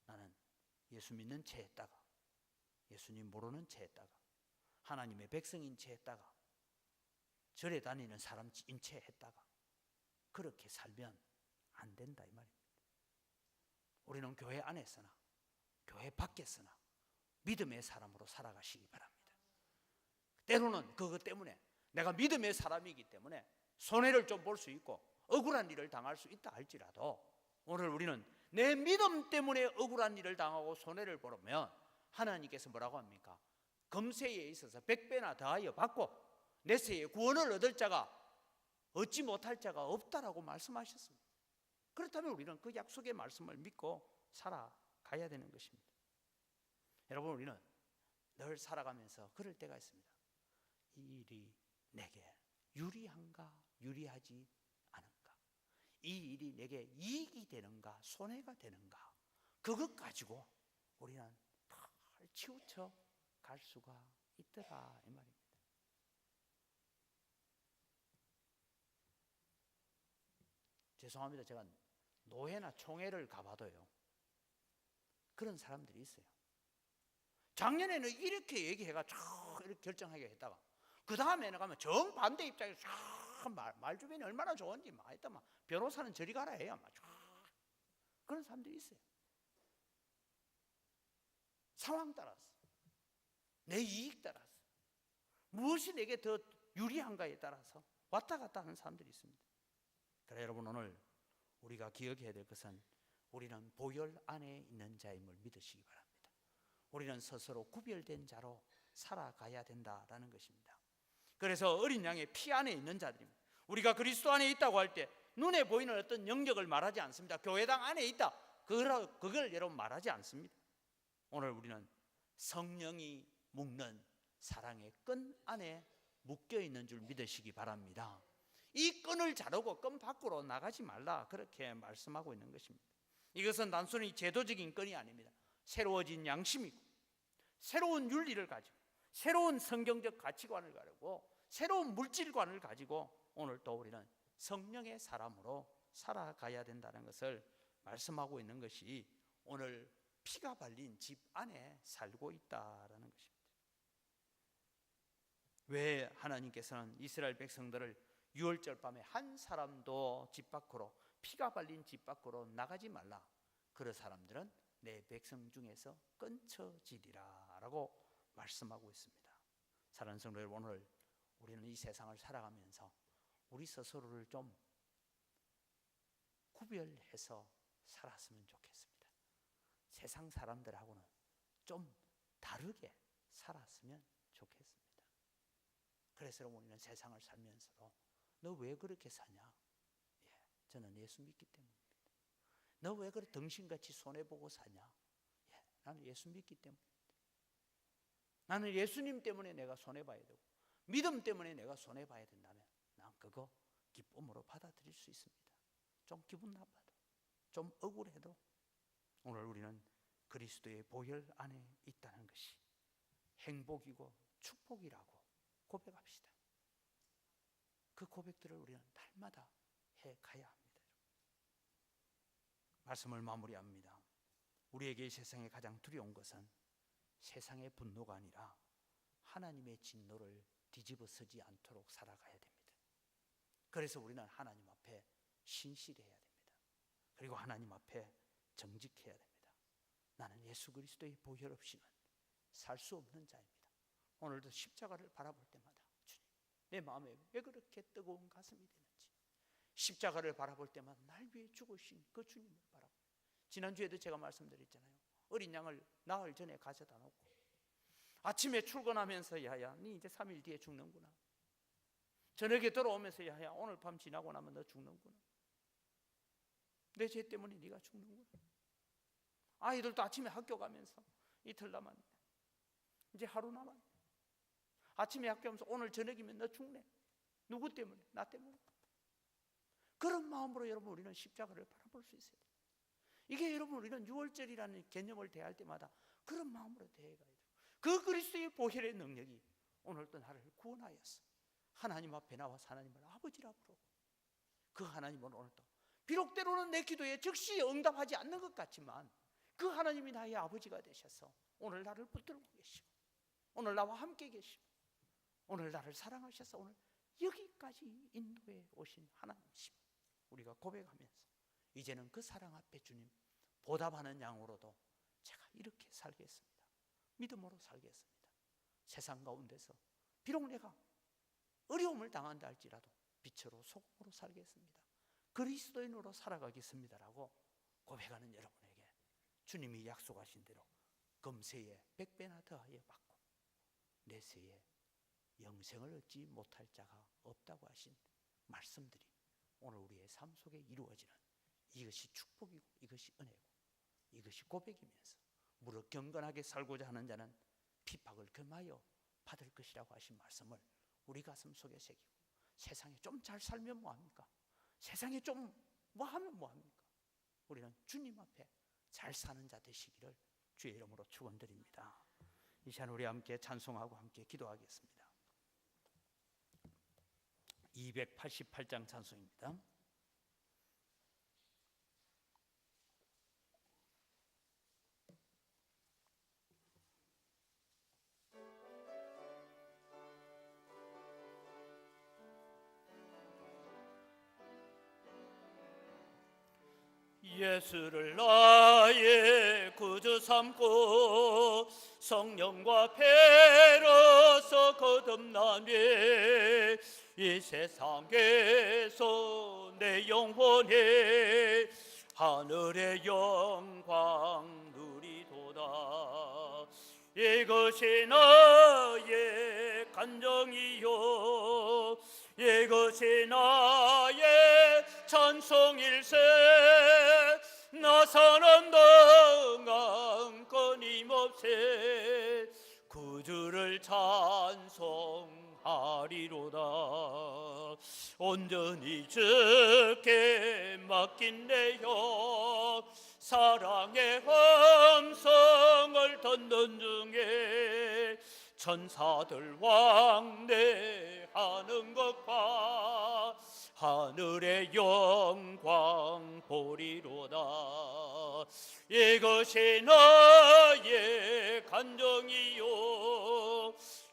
나는 예수 믿는 채 했다가 예수님 모르는 채 했다가 하나님의 백성인 채 했다가 절에 다니는 사람인 채 했다가 그렇게 살면 안 된다 이 말입니다. 우리는 교회 안에서나 교회 밖에서나 믿음의 사람으로 살아가시기 바랍니다. 때로는 그것 때문에 내가 믿음의 사람이기 때문에 손해를 좀 볼 수 있고 억울한 일을 당할 수 있다 할지라도 오늘 우리는 내 믿음 때문에 억울한 일을 당하고 손해를 보면 하나님께서 뭐라고 합니까? 금세에 있어서 100배나 더하여 받고 내세에 구원을 얻을 자가 얻지 못할 자가 없다라고 말씀하셨습니다. 그렇다면 우리는 그 약속의 말씀을 믿고 살아가야 되는 것입니다. 여러분, 우리는 늘 살아가면서 그럴 때가 있습니다. 이 일이 내게 유리한가 유리하지 않은가, 이 일이 내게 이익이 되는가 손해가 되는가, 그것 가지고 우리는 늘 치우쳐 갈 수가 있더라 이 말입니다. 죄송합니다. 제가 노회나 총회를 가봐도요, 그런 사람들이 있어요. 작년에는 이렇게 얘기해가 이렇게 결정하게 했다가 그 다음에는 가면 정반대 입장에서 말 주변이 얼마나 좋은지 막 했다, 막 변호사는 저리 가라 해야 막 그런 사람들이 있어요. 상황 따라서, 내 이익 따라서, 무엇이 내게 더 유리한가에 따라서 왔다 갔다 하는 사람들이 있습니다. 그래 여러분, 오늘 우리가 기억해야 될 것은 우리는 보혈 안에 있는 자임을 믿으시기 바랍니다. 우리는 스스로 구별된 자로 살아가야 된다라는 것입니다. 그래서 어린 양의 피 안에 있는 자들입니다. 우리가 그리스도 안에 있다고 할 때 눈에 보이는 어떤 영역을 말하지 않습니다. 교회당 안에 있다, 그걸 여러분 말하지 않습니다. 오늘 우리는 성령이 묶는 사랑의 끈 안에 묶여 있는 줄 믿으시기 바랍니다. 이 끈을 자르고 끈 밖으로 나가지 말라, 그렇게 말씀하고 있는 것입니다. 이것은 단순히 제도적인 끈이 아닙니다. 새로워진 양심이고 새로운 윤리를 가지고 새로운 성경적 가치관을 가지고 새로운 물질관을 가지고 오늘 또 우리는 성령의 사람으로 살아가야 된다는 것을 말씀하고 있는 것이 오늘 피가 발린 집 안에 살고 있다라는 것입니다. 왜 하나님께서는 이스라엘 백성들을 유월절 밤에 한 사람도 집 밖으로, 피가 발린 집 밖으로 나가지 말라, 그런 사람들은 내 백성 중에서 끊쳐지리라 라고 말씀하고 있습니다. 사랑하는 성도 여러분, 오늘 우리는 이 세상을 살아가면서 우리 스스로를 좀 구별해서 살았으면 좋겠습니다. 세상 사람들하고는 좀 다르게 살았으면 좋겠습니다. 그래서 우리는 세상을 살면서도 너 왜 그렇게 사냐? 저는 예수 믿기 때문입니다. 너 왜 그렇게 덩신같이 손해보고 사냐? 나는 예수 믿기 때문입니다. 나는 예수님 때문에 내가 손해봐야 되고 믿음 때문에 내가 손해봐야 된다면 난 그거 기쁨으로 받아들일 수 있습니다. 좀 기분 나빠도, 좀 억울해도 오늘 우리는 그리스도의 보혈 안에 있다는 것이 행복이고 축복이라고 고백합시다. 그 고백들을 우리는 날마다 해가야 합니다. 말씀을 마무리합니다. 우리에게 이 세상에 가장 두려운 것은 세상의 분노가 아니라 하나님의 진노를 뒤집어 서지 않도록 살아가야 됩니다. 그래서 우리는 하나님 앞에 신실해야 됩니다. 그리고 하나님 앞에 정직해야 됩니다. 나는 예수 그리스도의 보혈 없이는 살 수 없는 자입니다. 오늘도 십자가를 바라볼 때마다 주님, 내 마음에 왜 그렇게 뜨거운 가슴이 되는지, 십자가를 바라볼 때마다 날 위해 죽으신 그 주님을 바라보고, 지난주에도 제가 말씀드렸잖아요. 어린 양을 나흘 전에 가져다 놓고 아침에 출근하면서 야야 니 이제 3일 뒤에 죽는구나, 저녁에 돌아오면서 야야 오늘 밤 지나고 나면 너 죽는구나, 내 죄 때문에 네가 죽는구나. 아이들도 아침에 학교 가면서 이틀 남았네, 이제 하루 남았네, 아침에 학교 가면서 오늘 저녁이면 너 죽네, 누구 때문에? 나 때문에. 그런 마음으로 여러분 우리는 십자가를 바라볼 수 있어야 돼요. 이게 여러분 우리는 유월절이라는 개념을 대할 때마다 그런 마음으로 대해가야 돼요. 그 그리스도의 보혈의 능력이 오늘도 나를 구원하였어 하나님 앞에 나와서 하나님을 아버지라 부르고, 그 하나님은 오늘도 비록 때로는 내 기도에 즉시 응답하지 않는 것 같지만 그 하나님이 나의 아버지가 되셔서 오늘 나를 붙들고 계시고 오늘 나와 함께 계시고 오늘 나를 사랑하셔서 오늘 여기까지 인도해 오신 하나님이십니다. 우리가 고백하면서 이제는 그 사랑 앞에 주님 보답하는 양으로도 제가 이렇게 살겠습니다. 믿음으로 살겠습니다. 세상 가운데서 비록 내가 어려움을 당한다 할지라도 빛으로 소금으로 살겠습니다. 그리스도인으로 살아가겠습니다라고 고백하는 여러분에게 주님이 약속하신 대로 금세에 100배나 더하여 받고 내세에 영생을 얻지 못할 자가 없다고 하신 말씀들이 오늘 우리의 삶 속에 이루어지는 이것이 축복이고 이것이 은혜고 이것이 고백이면서 무릇 경건하게 살고자 하는 자는 핍박을 금하여 받을 것이라고 하신 말씀을 우리 가슴 속에 새기고 세상에 좀 잘 살면 뭐합니까? 세상에 좀 뭐하면 뭐합니까? 우리는 주님 앞에 잘 사는 자 되시기를 주의 이름으로 축원드립니다. 이 시간 우리 함께 찬송하고 함께 기도하겠습니다. 288장 찬송입니다. 예수를 나의 구주 삼고 성령과 배로서 거듭나니 이 세상에서 내 영혼이 하늘의 영광 누리도다. 이것이 나의 간정이요 이것이 나의 찬송일세. 나 사는 동안 끊임없이 구주를 찬송하리로다. 온전히 주께 맡긴 내 영 사랑의 함성을 듣는 중에 천사들 왕래하는 것과 하늘의 영광 보리로다. 이것이 나의 간정이요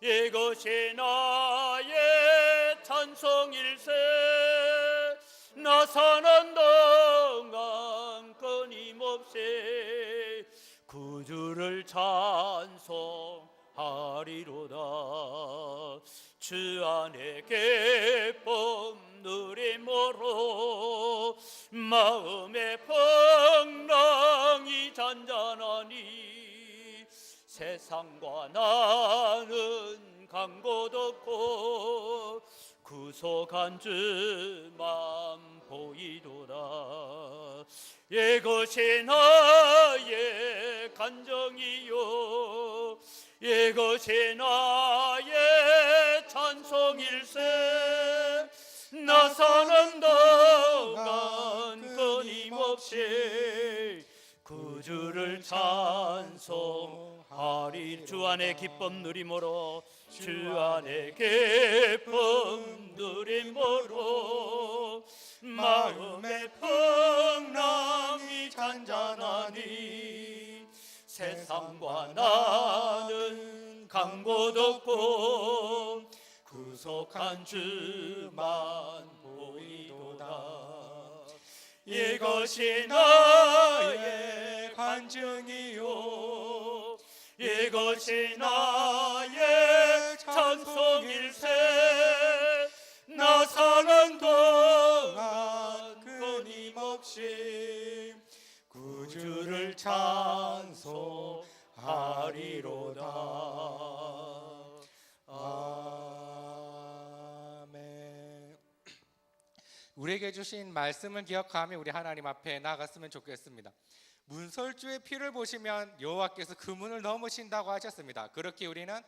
이것이 나의 찬송일세. 나 사는 동안 끊임없이 구주를 찬송하리로다. 주 안에 기쁨 누림으로 마음의 풍랑이 잔잔하니 세상과 나는 강곳 없고 구속한 주만 보이도다. 이것이 나의 간정이요 이것이 나의 찬송일세. 나 사는 동안 끊임없이 구주를 찬송하리. 주 안에 기쁨 누림으로 주 안에 기쁨 누림으로 마음의 풍랑이 잔잔하니 세상과 나는 강곳 없고 구속한 주만 보이도다. 이것이 나의 간증이요 이것이 나의 찬송일세. 나 사는 동안 끊임없이 구주를 찬송하리로다. 아멘. 우리에게 주신 말씀을 기억하며 우리 하나님 앞에 나갔으면 좋겠습니다. 문설주의 피를 보시면 여호와께서 그 문을 넘으신다고 하셨습니다. 그렇게 우리는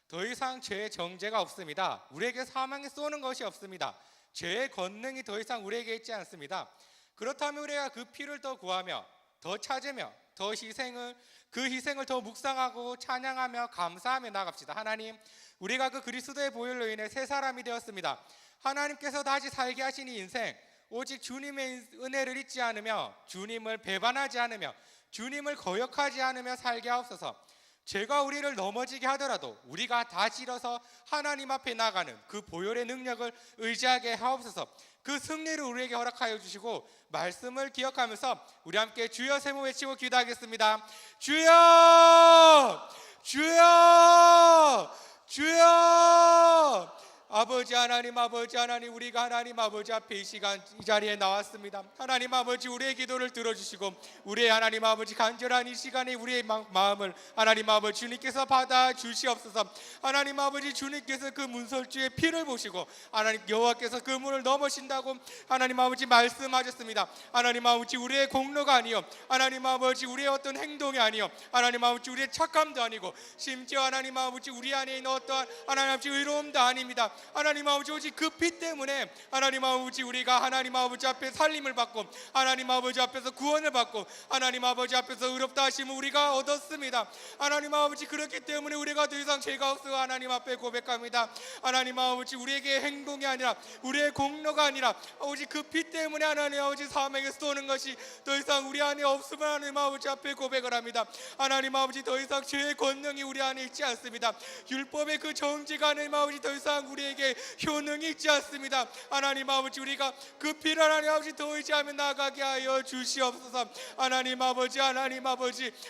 더 이상 죄의 정죄가 없습니다. 우리에게 사망이 쏘는 것이 없습니다. 죄의 권능이 더 이상 우리에게 있지 않습니다. 그렇다면 우리가 그 피를 더 구하며 더 찾으며 더 그 희생을 더 묵상하고 찬양하며 감사하며 나갑시다. 하나님, 우리가 그 그리스도의 보혈로 인해 새 사람이 되었습니다. 하나님께서 다시 살게 하신 이 인생, 오직 주님의 은혜를 잊지 않으며 주님을 배반하지 않으며 주님을 거역하지 않으며 살게 하옵소서. 죄가 우리를 넘어지게 하더라도 우리가 다시 일어서 하나님 앞에 나가는 그 보혈의 능력을 의지하게 하옵소서. 그 승리를 우리에게 허락하여 주시고 말씀을 기억하면서 우리 함께 주여 세 번 외치고 기도하겠습니다. 주여! 주여! 주여! 아버지 하나님 우리가 하나님 아버지 앞에 이 시간 이 자리에 나왔습니다. 하나님 아버지 우리의 기도를 들어주시고 우리의 하나님 아버지 간절한 이 시간에 우리의 마음을 하나님 아버지 주님께서 받아 주시옵소서. 하나님 아버지 주님께서 그 문설주의 피를 보시고 하나님 여호와께서 그 문을 넘으신다고 하나님 아버지 말씀하셨습니다. 하나님 아버지 우리의 공로가 아니요 하나님 아버지 우리의 어떤 행동이 아니요 하나님 아버지 우리의 착함도 아니고 심지어 하나님 아버지 우리 안에 있는 어떠한 하나님 아버지 의로움도 아닙니다. 하나님 아버지 오직 그 피 때문에 하나님 아버지 우리가 하나님 아버지 앞에 살림을 받고 하나님 아버지 앞에서 구원을 받고 하나님 아버지 앞에서 의롭다 하심을 우리가 얻었습니다. 하나님 아버지 그렇기 때문에 우리가 더 이상 죄가 없어 하나님 앞에 고백합니다. 하나님 아버지 우리에게 행동이 아니라 우리의 공로가 아니라 오직 그 피 때문에 하나님 아버지 사명에서 도는 것이 더 이상 우리 안에 없으면 하나님 아버지 앞에 고백을 합니다. 하나님 아버지 더 이상 죄의 권능이 우리 안에 있지 않습니다. 율법의 그 정죄가 하나님 아버지 더 이상 우리에게 효능이 있지 않습니다. 하나님 아버지 우리가 그 피를 하나님 아버지 더 의지하며 나가게 하여 주시옵소서. 하나님 아버지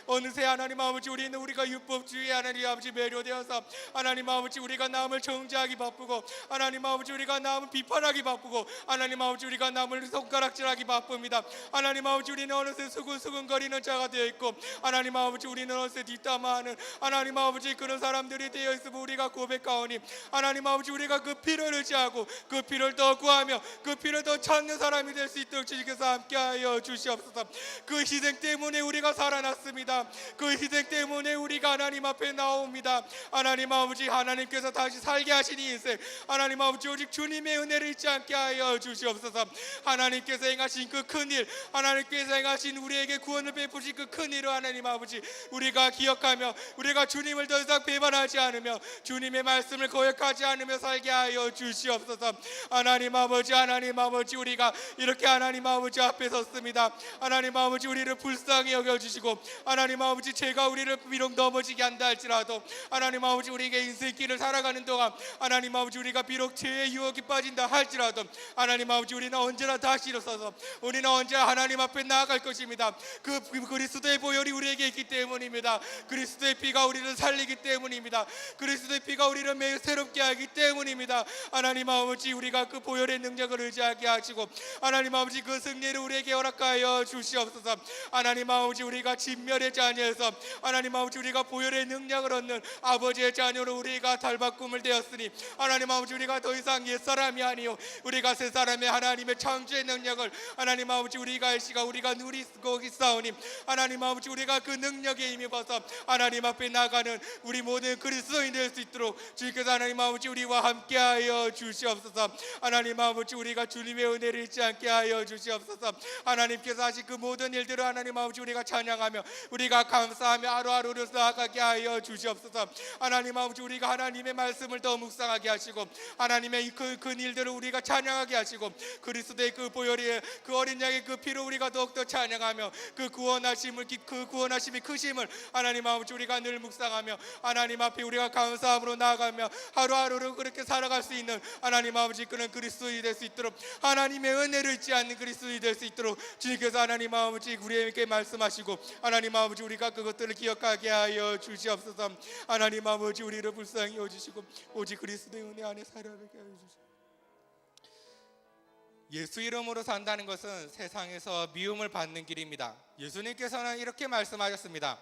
어느새 하나님 아버지 우리가 율법주의에 하나님 아버지 매료되어서 하나님 아버지 우리가 남을 정죄하기 바쁘고 하나님 아버지 우리가 남을 비판하기 바쁘고 하나님 아버지 우리가 남을 손가락질하기 바쁩니다. 하나님 아버지 우리는 어느새 수근수근거리는 자가 되어 있고 하나님 아버지 우리는 어느새 뒷담화하는 하나님 아버지 그런 사람들이 되어 있으면 우리가 고백하오니 하나님 아버지 우리가 그 피를 의지하고 그 피를 더 구하며 그 피를 더 찾는 사람이 될 수 있도록 주님께서 함께하여 주시옵소서. 그 희생 때문에 우리가 살아났습니다. 그 희생 때문에 우리가 하나님 앞에 나옵니다. 하나님 아버지 하나님께서 다시 살게 하신 이 인생 하나님 아버지 오직 주님의 은혜를 잊지 않게 하여 주시옵소서. 하나님께서 행하신 그 큰일 하나님께서 행하신 우리에게 구원을 베푸신 그 큰일을 하나님 아버지 우리가 기억하며 우리가 주님을 더 이상 배반하지 않으며 주님의 말씀을 거역하지 않으며 살게 하여 주시옵소서. 하나님 아버지 우리가 이렇게 하나님 아버지 앞에 섰습니다. 하나님 아버지 우리를 불쌍히 여겨주시고 하나님 아버지 죄가 우리를 비록 넘어지게 한다 할지라도 하나님 아버지 우리에게 인생길을 살아가는 동안 하나님 아버지 우리가 비록 죄의 유혹이 빠진다 할지라도 하나님 아버지 우리는 언제나 다시 일어서서 우리는 언제나 하나님 앞에 나아갈 것입니다. 그 그리스도의 보혈이 우리에게 있기 때문입니다. 그리스도의 피가 우리를 살리기 때문입니다. 그리스도의 피가 우리를 매일 새롭게 하기 때문입니다. 하나님 아버지 우리가 그 보혈의 능력을 의지하게 하시고 하나님 아버지 그 승리를 우리에게 허락하여 주시옵소서. 하나님 아버지 우리가 진멸의 자녀에서 하나님 아버지 우리가 보혈의 능력을 얻는 아버지의 자녀로 우리가 달바꿈을 되었으니 하나님 아버지 우리가 더 이상 옛사람이 아니요 우리가 새사람의 하나님의 창조의 능력을 하나님 아버지 우리가 누리고 있사오니 하나님 아버지 우리가 그 능력에 힘입어서 하나님 앞에 나가는 우리 모든 그리스도인이 될 수 있도록 주님께서 하나님 아버지 우리와 함께하여 주시옵소서. 하나님 아버지 우리가 주님의 은혜를 잊지 않게 하여 주시옵소서. 하나님께서 하신 그 모든 일들을 하나님 아버지 우리가 찬양하며 우리가 감사하며 하루하루를 나아가게 하여 주시옵소서. 하나님 아버지 우리가 하나님의 말씀을 더 묵상하게 하시고 하나님의 그 일들을 우리가 찬양하게 하시고 그리스도의 그 보혈의 그 어린 양의 그 피를 우리가 더욱더 찬양하며 그 구원하심이 크심을 하나님 아버지 우리가 늘 묵상하며 하나님 앞에 우리가 감사함으로 나아가며 하루하루를 그렇게 살아갈 수 있는 하나님 아버지 그런 그리스도인이 될 수 있도록 하나님의 은혜를 잊지 않는 그리스도인이 될 수 있도록 주님께서 하나님 아버지 우리에게 말씀하시고 하나님 아버지 우리가 그것들을 기억하게 하여 주시옵소서. 하나님 아버지 우리를 불쌍히 여주시고 오직 그리스도의 은혜 안에 살아가게 하여 주시옵소서. 예수 이름으로 산다는 것은 세상에서 미움을 받는 길입니다. 예수님께서는 이렇게 말씀하셨습니다.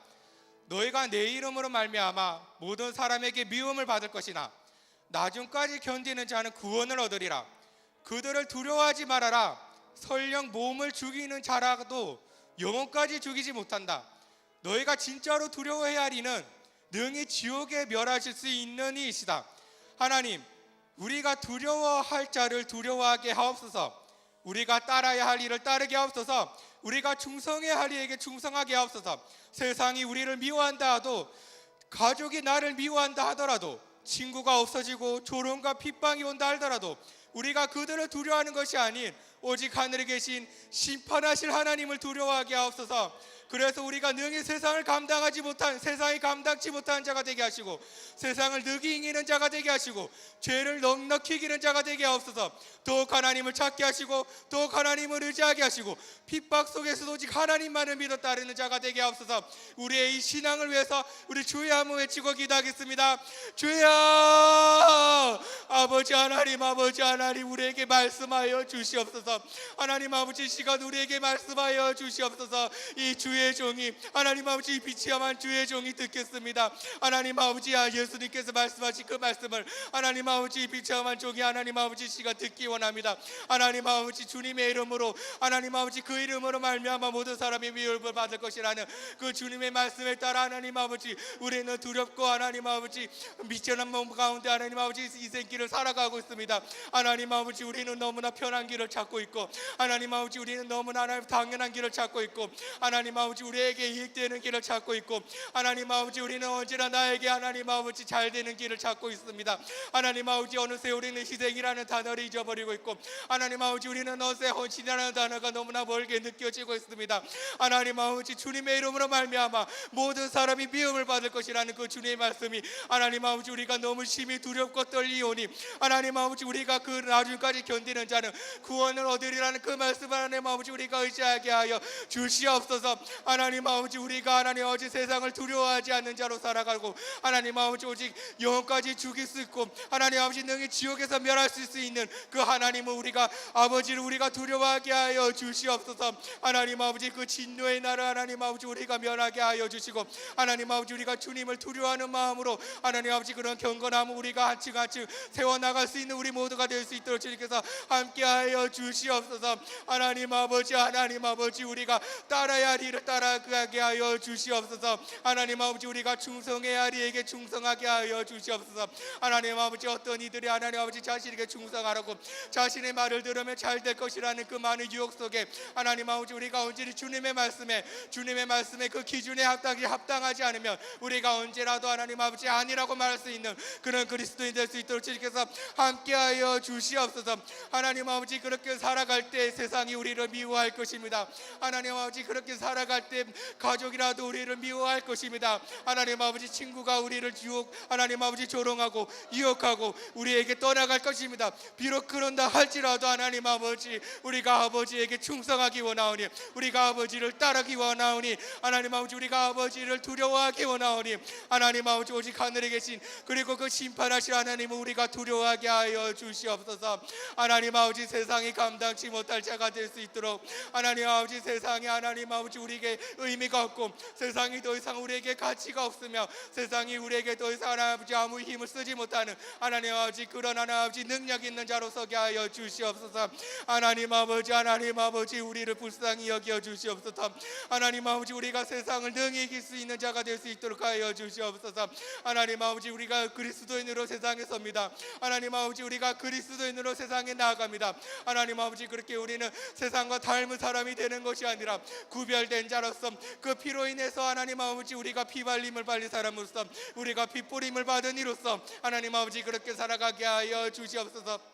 너희가 내 이름으로 말미암아 모든 사람에게 미움을 받을 것이나 나중까지 견디는 자는 구원을 얻으리라. 그들을 두려워하지 말아라. 설령 몸을 죽이는 자라도 영혼까지 죽이지 못한다. 너희가 진짜로 두려워해야 하리는 능히 지옥에 멸하실 수 있는 이이시다. 하나님 우리가 두려워할 자를 두려워하게 하옵소서. 우리가 따라야 할 일을 따르게 하옵소서. 우리가 충성해야 할 이에게 충성하게 하옵소서. 세상이 우리를 미워한다 하도 가족이 나를 미워한다 하더라도 친구가 없어지고 조롱과 핍박이 온다 하더라도 우리가 그들을 두려워하는 것이 아닌 오직 하늘에 계신 심판하실 하나님을 두려워하게 하옵소서. 그래서 우리가 능히 세상을 감당하지 못한, 세상이 감당치 못한 자가 되게 하시고, 세상을 능히 이기는 자가 되게 하시고, 죄를 넉넉히 이기는 자가 되게 하옵소서. 더욱 하나님을 찾게 하시고, 더욱 하나님을 의지하게 하시고, 핍박 속에서도 오직 하나님만을 믿어 따르는 자가 되게 하옵소서. 우리의 이 신앙을 위해서 우리 주의 한번 외치고 기도하겠습니다. 주여, 아버지 하나님, 아버지 하나님, 우리에게 말씀하여 주시옵소서. 하나님 아버지, 시간 우리에게 말씀하여 주시옵소서. 이 주의 종이, 하나님 아버지, 비치야만 주의 종이 듣겠습니다. 하나님 아버지, 예수님께서 말씀하신 그 말씀을 하나님 아버지, 비치야만 종이 하나님 아버지 시간 듣기 원합니다. 하나님 아버지, 주님의 이름으로, 하나님 아버지, 그 이름으로 말미암아 모든 사람이 위협을 받을 것이라는 그 주님의 말씀에 따라 하나님 아버지, 우리는 두렵고 하나님 아버지 미천한 몸 가운데 하나님 아버지 인생길을 살아가고 있습니다. 하나님 아버지, 우리는 너무나 편한 길을 찾고 있고, 하나님 아버지, 우리는 너무나 하나님 당연한 길을 찾고 있고, 하나님 아버지, 우리에게 이익되는 길을 찾고 있고, 하나님 아버지, 우리는 언제나 나에게 하나님 아버지 잘 되는 길을 찾고 있습니다. 하나님 아버지, 어느새 우리는 희생이라는 단어를 잊어버리고 있고, 하나님 아버지, 우리는 어느새 헌신이라는 단어가 너무나 멀게 느껴지고 있습니다. 하나님 아버지, 주님의 이름으로 말미암아 모든 사람이 미움을 받을 것이라는 그 주님의 말씀이 하나님 아버지, 우리가 너무 심히 두렵고 떨리오니 하나님 아버지, 우리가 그 나중까지 견디는 자는 구원을 얻으리라는 그 말씀을 하나님 아버지 우리가 의지하게 하여 주시옵소서. 하나님 아버지, 우리가 하나님 아버지 세상을 두려워하지 않는 자로 살아가고, 하나님 아버지 오직 영혼까지 죽일 수 있고, 하나님 아버지 능히 지옥에서 멸할 수 있는 그 하나님을 우리가 아버지를 우리가 두려워하게 하여 주시옵소서. 하나님 아버지, 그 진노의 날을 하나님 아버지 우리가 면하게 하여 주시고, 하나님 아버지, 우리가 주님을 두려워하는 마음으로 하나님 아버지 그런 경건함을 우리가 한층 한층 세워나갈 수 있는 우리 모두가 될 수 있도록 주님께서 함께하여 주시옵소서. 하나님 아버지, 하나님 아버지, 우리가 따라야 할 일을 따라가게 하여 주시옵소서. 하나님 아버지, 우리가 충성해야 할 이에게 충성하게 하여 주시옵소서. 하나님 아버지, 어떤 이들이 하나님 아버지 자신에게 충성하라고 자신의 말을 들으면 잘 될 것이라는 그 많은 유혹 속에 하나님 아버지, 우리가 언제나 주님의 말씀에 그 기준에 합당하지 않으면 우리가 언제라도 하나님 아버지 아니라고 말할 수 있는 그런 그리스도인 될 수 있도록 주님께서 함께하여 주시옵소서. 하나님 아버지, 그렇게 살아갈 때 세상이 우리를 미워할 것입니다. 하나님 아버지, 그렇게 살아갈 때 가족이라도 우리를 미워할 것입니다. 하나님 아버지, 친구가 우리를 하나님 아버지 조롱하고 유혹하고 우리에게 떠나갈 것입니다. 비록 그런다 할지라도 하나님 아버지, 우리가 아버지에게 충성하기 원하오니, 우리가 아버지를 따르기 원하오니, 하나님 아버지, 우리가 아버지를 두려워하기 원하오니, 하나님 아버지 오직 하늘에 계신 그리고 그 심판하실 하나님을 우리가 두려워하게 하여 주시옵소서. 하나님 아버지, 세상이 감당치 못할 자가 될 수 있도록 하나님 아버지, 세상이 하나님 아버지 우리에게 의미가 없고, 세상이 더 이상 우리에게 가치가 없으며, 세상이 우리에게 더 이상 하나님 아버지 아무 힘을 쓰지 못하는 하나님 아버지 그런 하나님 아버지 능력 있는 자로 서게 하여 주시옵소서. 하나님 아버지, 우리를 불쌍히 여겨 주시옵소서. 하나님 아버지, 우리가 세상을 능히 이길 수 있는 자가 될 수 있도록 하여 주시옵소서. 하나님 아버지, 우리가 그리스도인으로 세상에 섭니다. 하나님 아버지, 우리가 그리스도인으로 세상에 나아갑니다. 하나님 아버지, 그렇게 우리는 세상과 닮은 사람이 되는 것이 아니라 구별된 자로서 그 피로 인해서 하나님 아버지 우리가 피발림을 받는 사람으로서, 우리가 핏부림을 받은 이로써 하나님 아버지 그렇게 살아가게 하여 주시옵소서.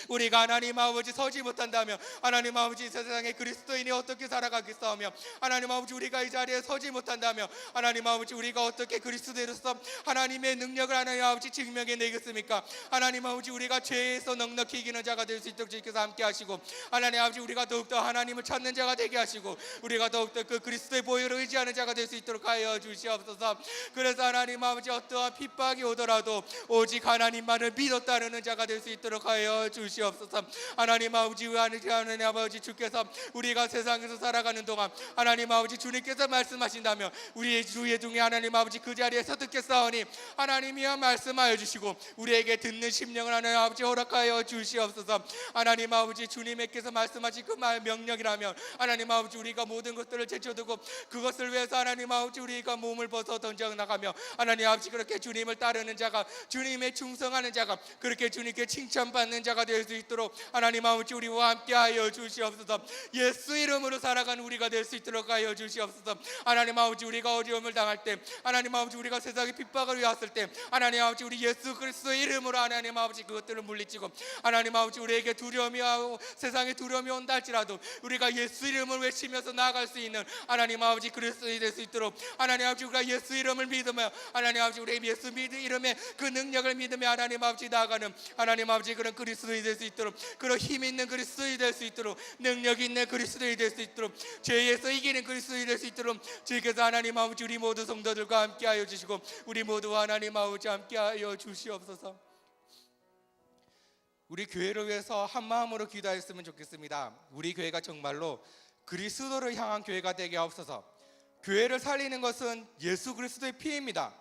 우리가 하나님 아버지 서지 못한다면 하나님 아버지 세상에 그리스도인이 어떻게 살아가겠사오며, 하나님 아버지 우리가 이 자리에 서지 못한다면 하나님 아버지 우리가 어떻게 그리스도인으로서 하나님의 능력을 하나님 아버지 증명해 내겠습니까? 하나님 아버지, 우리가 죄에서 넉넉히 이기는 자가 될 수 있도록 주께서 함께 하시고, 하나님 아버지 우리가 더욱더 하나님을 찾는 자가 되게 하시고, 우리가 더욱더 그 그리스도의 보혈을 의지하는 자가 될 수 있도록 하여 주시옵소서. 그래서 하나님 아버지, 어떠한 핍박이 오더라도 오직 하나님만을 믿어 따르는 자가 될 수 있도록 하여 주시옵소서. 하나님 아버지, 하나님 아버지, 주께서 우리가 세상에서 살아가는 동안 하나님 아버지 주님께서 말씀하신다면 우리의 주의 중에 하나님 아버지 그 자리에서 듣겠사오니 하나님이여 말씀하여 주시고 우리에게 듣는 심령을 하나님 아버지 허락하여 주시옵소서. 하나님 아버지, 주님께서 말씀하신 그 명령이라면 하나님 아버지 우리가 모든 것들을 제쳐두고 그것을 위해서 하나님 아버지 우리가 몸을 벗어 던져 나가며 하나님 아버지 그렇게 주님을 따르는 자가, 주님의 충성하는 자가, 그렇게 주님께 칭찬받는 자가 교회가 될 수 있도록 하나님 아버지 우리와 함께하여 주시옵소서. 예수 이름으로 살아가는 우리가 될 수 있도록 하여 주시옵소서. 하나님 아버지 우리가 어려움을 당할 때, 하나님 아버지 우리가 세상의 핍박을 왔을 때, 하나님 아버지 우리 예수 그리스도의 이름으로 하나님 아버지 그것들을 물리치고, 하나님 아버지 우리에게 두려움이 하고 세상에 두려움이 온다 할지라도 우리가 예수 이름을 외치면서 나아갈 수 있는 하나님 아버지 그리스도인이 될 수 있도록, 하나님 아버지 우리가 예수 이름을 믿으며 하나님 아버지 우리의 예수 이름의 그 능력을 믿으며 하나님 아버지 나아가는 하나님 아버지 그런 그리스도인이 될 수 있도록, 그런 힘 있는 그리스도인이 될 수 있도록, 능력 있는 그리스도인이 될 수 있도록, 죄에서 이기는 그리스도인이 될 수 있도록 주께서 하나님 아버지 우리 모두 성도들과 함께하여 주시고 우리 모두 하나님 아버지 함께하여 주시옵소서. 우리 교회를 위해서 한 마음으로 기도했으면 좋겠습니다. 우리 교회가 정말로 그리스도를 향한 교회가 되게 하옵소서. 교회를 살리는 것은 예수 그리스도의 피입니다.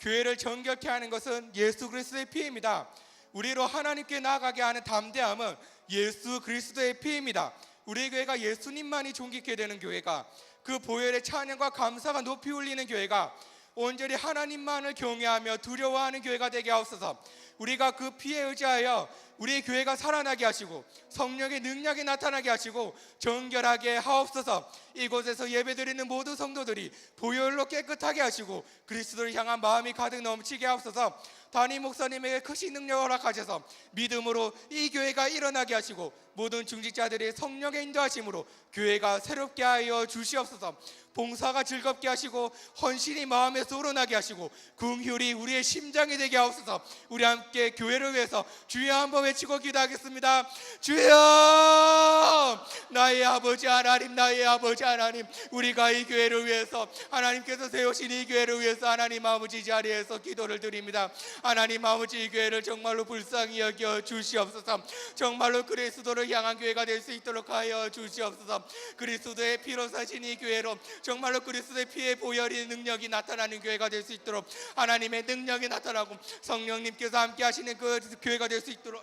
교회를 정결케 하는 것은 예수 그리스도의 피입니다. 우리로 하나님께 나아가게 하는 담대함은 예수 그리스도의 피입니다. 우리 교회가 예수님만이 존귀케 되는 교회가, 그 보혈의 찬양과 감사가 높이 울리는 교회가, 온전히 하나님만을 경외하며 두려워하는 교회가 되게 하옵소서. 우리가 그 피에 의지하여 우리 교회가 살아나게 하시고 성령의 능력이 나타나게 하시고 정결하게 하옵소서. 이곳에서 예배드리는 모든 성도들이 보혈로 깨끗하게 하시고 그리스도를 향한 마음이 가득 넘치게 하옵소서. 담임 목사님에게 크신 능력을 허락하셔서 믿음으로 이 교회가 일어나게 하시고 모든 중직자들의 성령의 인도하심으로 교회가 새롭게 하여 주시옵소서. 봉사가 즐겁게 하시고 헌신이 마음에서 우러나게 하시고 긍휼이 우리의 심장이 되게 하옵소서. 우리 함께 교회를 위해서 주여 한번 외치고 기도하겠습니다. 주여, 나의 아버지 하나님, 나의 아버지 하나님, 우리가 이 교회를 위해서 하나님께서 세우신 이 교회를 위해서 하나님 아버지 자리에서 기도를 드립니다. 하나님 아버지 이 교회를 정말로 불쌍히 여겨 주시옵소서. 정말로 그리스도를 향한 교회가 될 수 있도록 하여 주시옵소서. 그리스도의 피로 사신 이 교회로 정말로 그리스도의 피의 보혈의 능력이 나타나는 교회가 될 수 있도록, 하나님의 능력이 나타나고 성령님께서 함께 하시는 그 교회가 될 수 있도록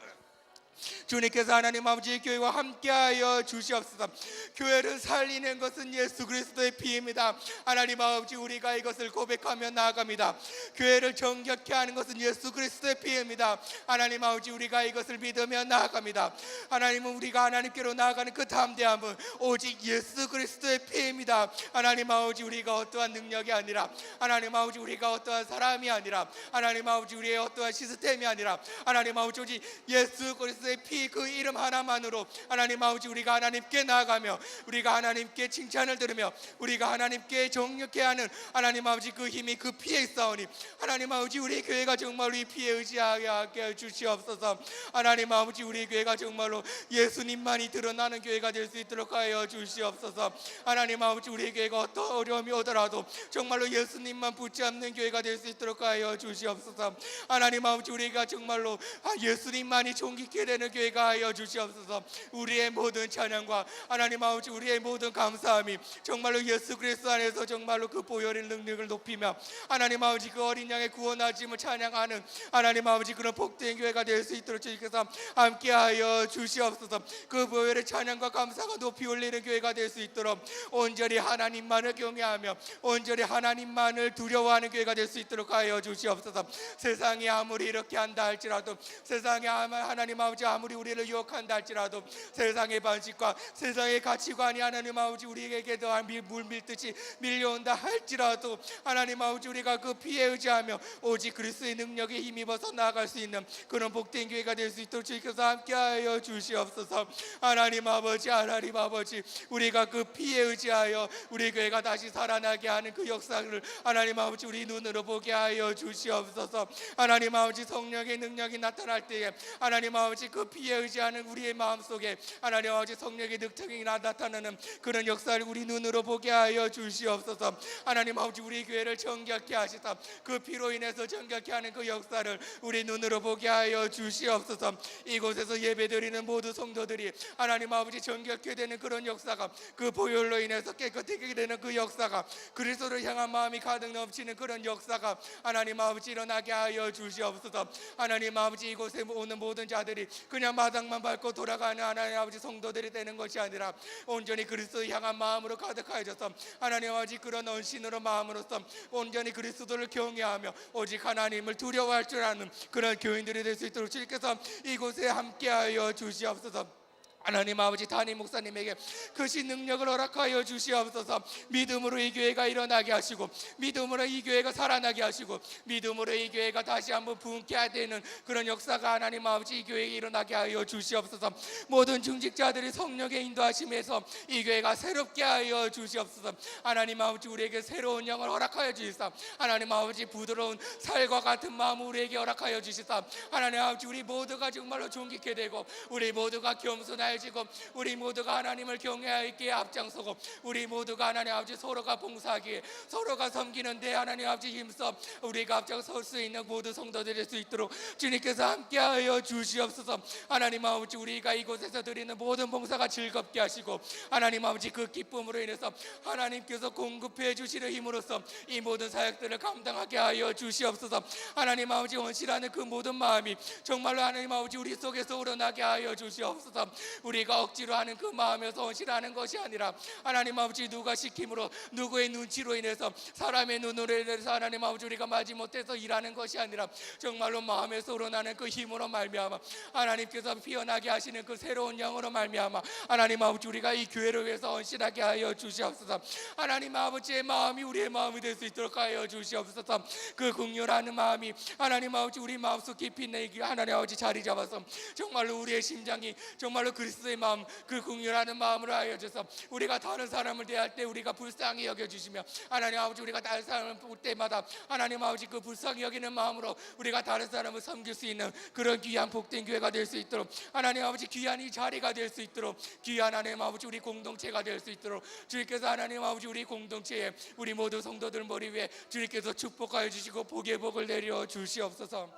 주님께서 하나님 아버지 교회와 함께하여 주시옵소서. 교회를 살리는 것은 예수 그리스도의 피입니다. 하나님 아버지 우리가 이것을 고백하며 나아갑니다. 교회를 정결케 하는 것은 예수 그리스도의 피입니다. 하나님 아버지 우리가 이것을 믿으며 나아갑니다. 하나님은 우리가 하나님께로 나아가는 그 담대함은 오직 예수 그리스도의 피입니다. 하나님 아버지 우리가 어떠한 능력이 아니라, 하나님 아버지 우리가 어떠한 사람이 아니라, 하나님 아버지 우리의 어떠한 시스템이 아니라, 하나님 아버지 오직 예수 그리스도의 피 그 이름 하나만으로 하나님 아버지 우리가 하나님께 나아가며 우리가 하나님께 칭찬을 들으며 우리가 하나님께 정력케 하는 하나님 아버지 그 힘이 그 피에 있사오니 하나님 아버지 우리 교회가 정말로 이 피에 의지하게 하게 주시옵소서. 하나님 아버지 우리 교회가 정말로 예수님만이 드러나는 교회가 될 수 있도록 하여 주시옵소서. 하나님 아버지 우리 교회가 어떤 어려움이 오더라도 정말로 예수님만 붙잡는 교회가 될 수 있도록 하여 주시옵소서. 하나님 아버지 우리가 정말로 예수님만이 존귀케 되는 교회가 하여 주시옵소서. 우리의 모든 찬양과 하나님 아버지 우리의 모든 감사함이 정말로 예수 그리스도 안에서 정말로 그 보혈의 능력을 높이며 하나님 아버지 그 어린 양의 구원하심을 찬양하는 하나님 아버지 그런 복된 교회가 될 수 있도록 주님께서 함께하여 주시옵소서. 그 보혈의 찬양과 감사가 높이 올리는 교회가 될 수 있도록 온전히 하나님만을 경외하며 온전히 하나님만을 두려워하는 교회가 될 수 있도록 하여 주시옵소서. 세상이 아무리 이렇게 한다 할지라도, 세상에 하나님 아버지 아무리 우리를 유혹한다 할지라도, 세상의 반칙과 세상의 가치관이 하나님 아버지 우리에게 더 물밀듯이 밀려온다 할지라도 하나님 아버지 우리가 그 피에 의지하며 오직 그리스도의 능력에 힘입어서 나아갈 수 있는 그런 복된 교회가 될 수 있도록 주께서 함께하여 주시옵소서. 하나님 아버지, 하나님 아버지 우리가 그 피에 의지하여 우리 교회가 다시 살아나게 하는 그 역사를 하나님 아버지 우리 눈으로 보게 하여 주시옵소서. 하나님 아버지 성령의 능력이 나타날 때에 하나님 아버지 그 피에 의지하는 우리의 마음속에 하나님 아버지 성령의 능력이 나타나는 그런 역사를 우리 눈으로 보게 하여 주시옵소서. 하나님 아버지 우리 교회를 정결케 하시사 그 피로 인해서 정결케 하는 그 역사를 우리 눈으로 보게 하여 주시옵소서. 이곳에서 예배드리는 모든 성도들이 하나님 아버지 정결케 되는 그런 역사가, 그 보혈로 인해서 깨끗하게 되는 그 역사가, 그리스도를 향한 마음이 가득 넘치는 그런 역사가 하나님 아버지 일어나게 하여 주시옵소서. 하나님 아버지 이곳에 오는 모든 자들이 그냥 마당만 밟고 돌아가는 하나님 아버지 성도들이 되는 것이 아니라 온전히 그리스도를 향한 마음으로 가득하여져서 하나님 아버지 그런 언신으로 마음으로써 온전히 그리스도를 경외하며 오직 하나님을 두려워할 줄 아는 그런 교인들이 될 수 있도록 주님께서 이곳에 함께하여 주시옵소서. 하나님 아버지 담임 목사님에게 크신 능력을 허락하여 주시옵소서. 믿음으로 이 교회가 일어나게 하시고 믿음으로 이 교회가 살아나게 하시고 믿음으로 이 교회가 다시 한번 부흥케 되는 그런 역사가 하나님 아버지 이 교회에 일어나게 하여 주시옵소서. 모든 중직자들이 성령의 인도하심에서 이 교회가 새롭게 하여 주시옵소서. 하나님 아버지 우리에게 새로운 영을 허락하여 주시사 하나님 아버지 부드러운 살과 같은 마음을 우리에게 허락하여 주시사 하나님 아버지 우리 모두가 정말로 존귀케 되고 우리 모두가 겸손하여 지고 우리 모두가 하나님을 경외하기에 앞장서고 우리 모두가 하나님 아버지 서로가 봉사하기에 서로가 섬기는데 하나님 아버지 힘써 우리가 앞장설 수 있는 모든 성도들이 될 수 있도록 주님께서 함께하여 주시옵소서. 하나님 아버지 우리가 이곳에서 드리는 모든 봉사가 즐겁게 하시고 하나님 아버지 그 기쁨으로 인해서 하나님께서 공급해 주시는 힘으로써 이 모든 사역들을 감당하게 하여 주시옵소서. 하나님 아버지 원시라는 그 모든 마음이 정말로 하나님 아버지 우리 속에서 우러나게 하여 주시옵소서. 우리가 억지로 하는 그 마음에서 원시라는 것이 아니라 하나님 아버지 누가 시킴으로 누구의 눈치로 인해서 사람의 눈으로 인해서 하나님 아버지 우리가 마지못해서 일하는 것이 아니라 정말로 마음에서 우러나는 그 힘으로 말미암아 하나님께서 피어나게 하시는 그 새로운 영으로 말미암아 하나님 아버지 우리가 이 교회를 위해서 헌신하게 하여 주시옵소서. 하나님 아버지의 마음이 우리의 마음이 될 수 있도록 하여 주시옵소서. 그 긍휼하는 마음이 하나님 아버지 우리 마음속 깊이 있는 하나님 아버지 자리 잡아서 정말로 우리의 심장이 정말로 그리스도의 마음 그 긍휼하는 마음으로 하여 주셔서 우리가 다른 사람을 대할 때 우리가 불쌍히 여겨주시며 하나님 아버지 우리가 다른 사람을 볼 때마다 하나님 아버지 그 불쌍히 여기는 마음으로 우리가 다른 사람을 섬길 수 있는 그런 귀한 복된 교회가 될 수 있도록 하나님 아버지 귀한 이 자리가 될 수 있도록 귀한 하나님 아버지 우리 공동체가 될 수 있도록 주님께서 하나님 아버지 우리 공동체에 우리 모두 성도들 머리 위에 주님께서 축복하여 주시고 복의 복을 내려 주시옵소서.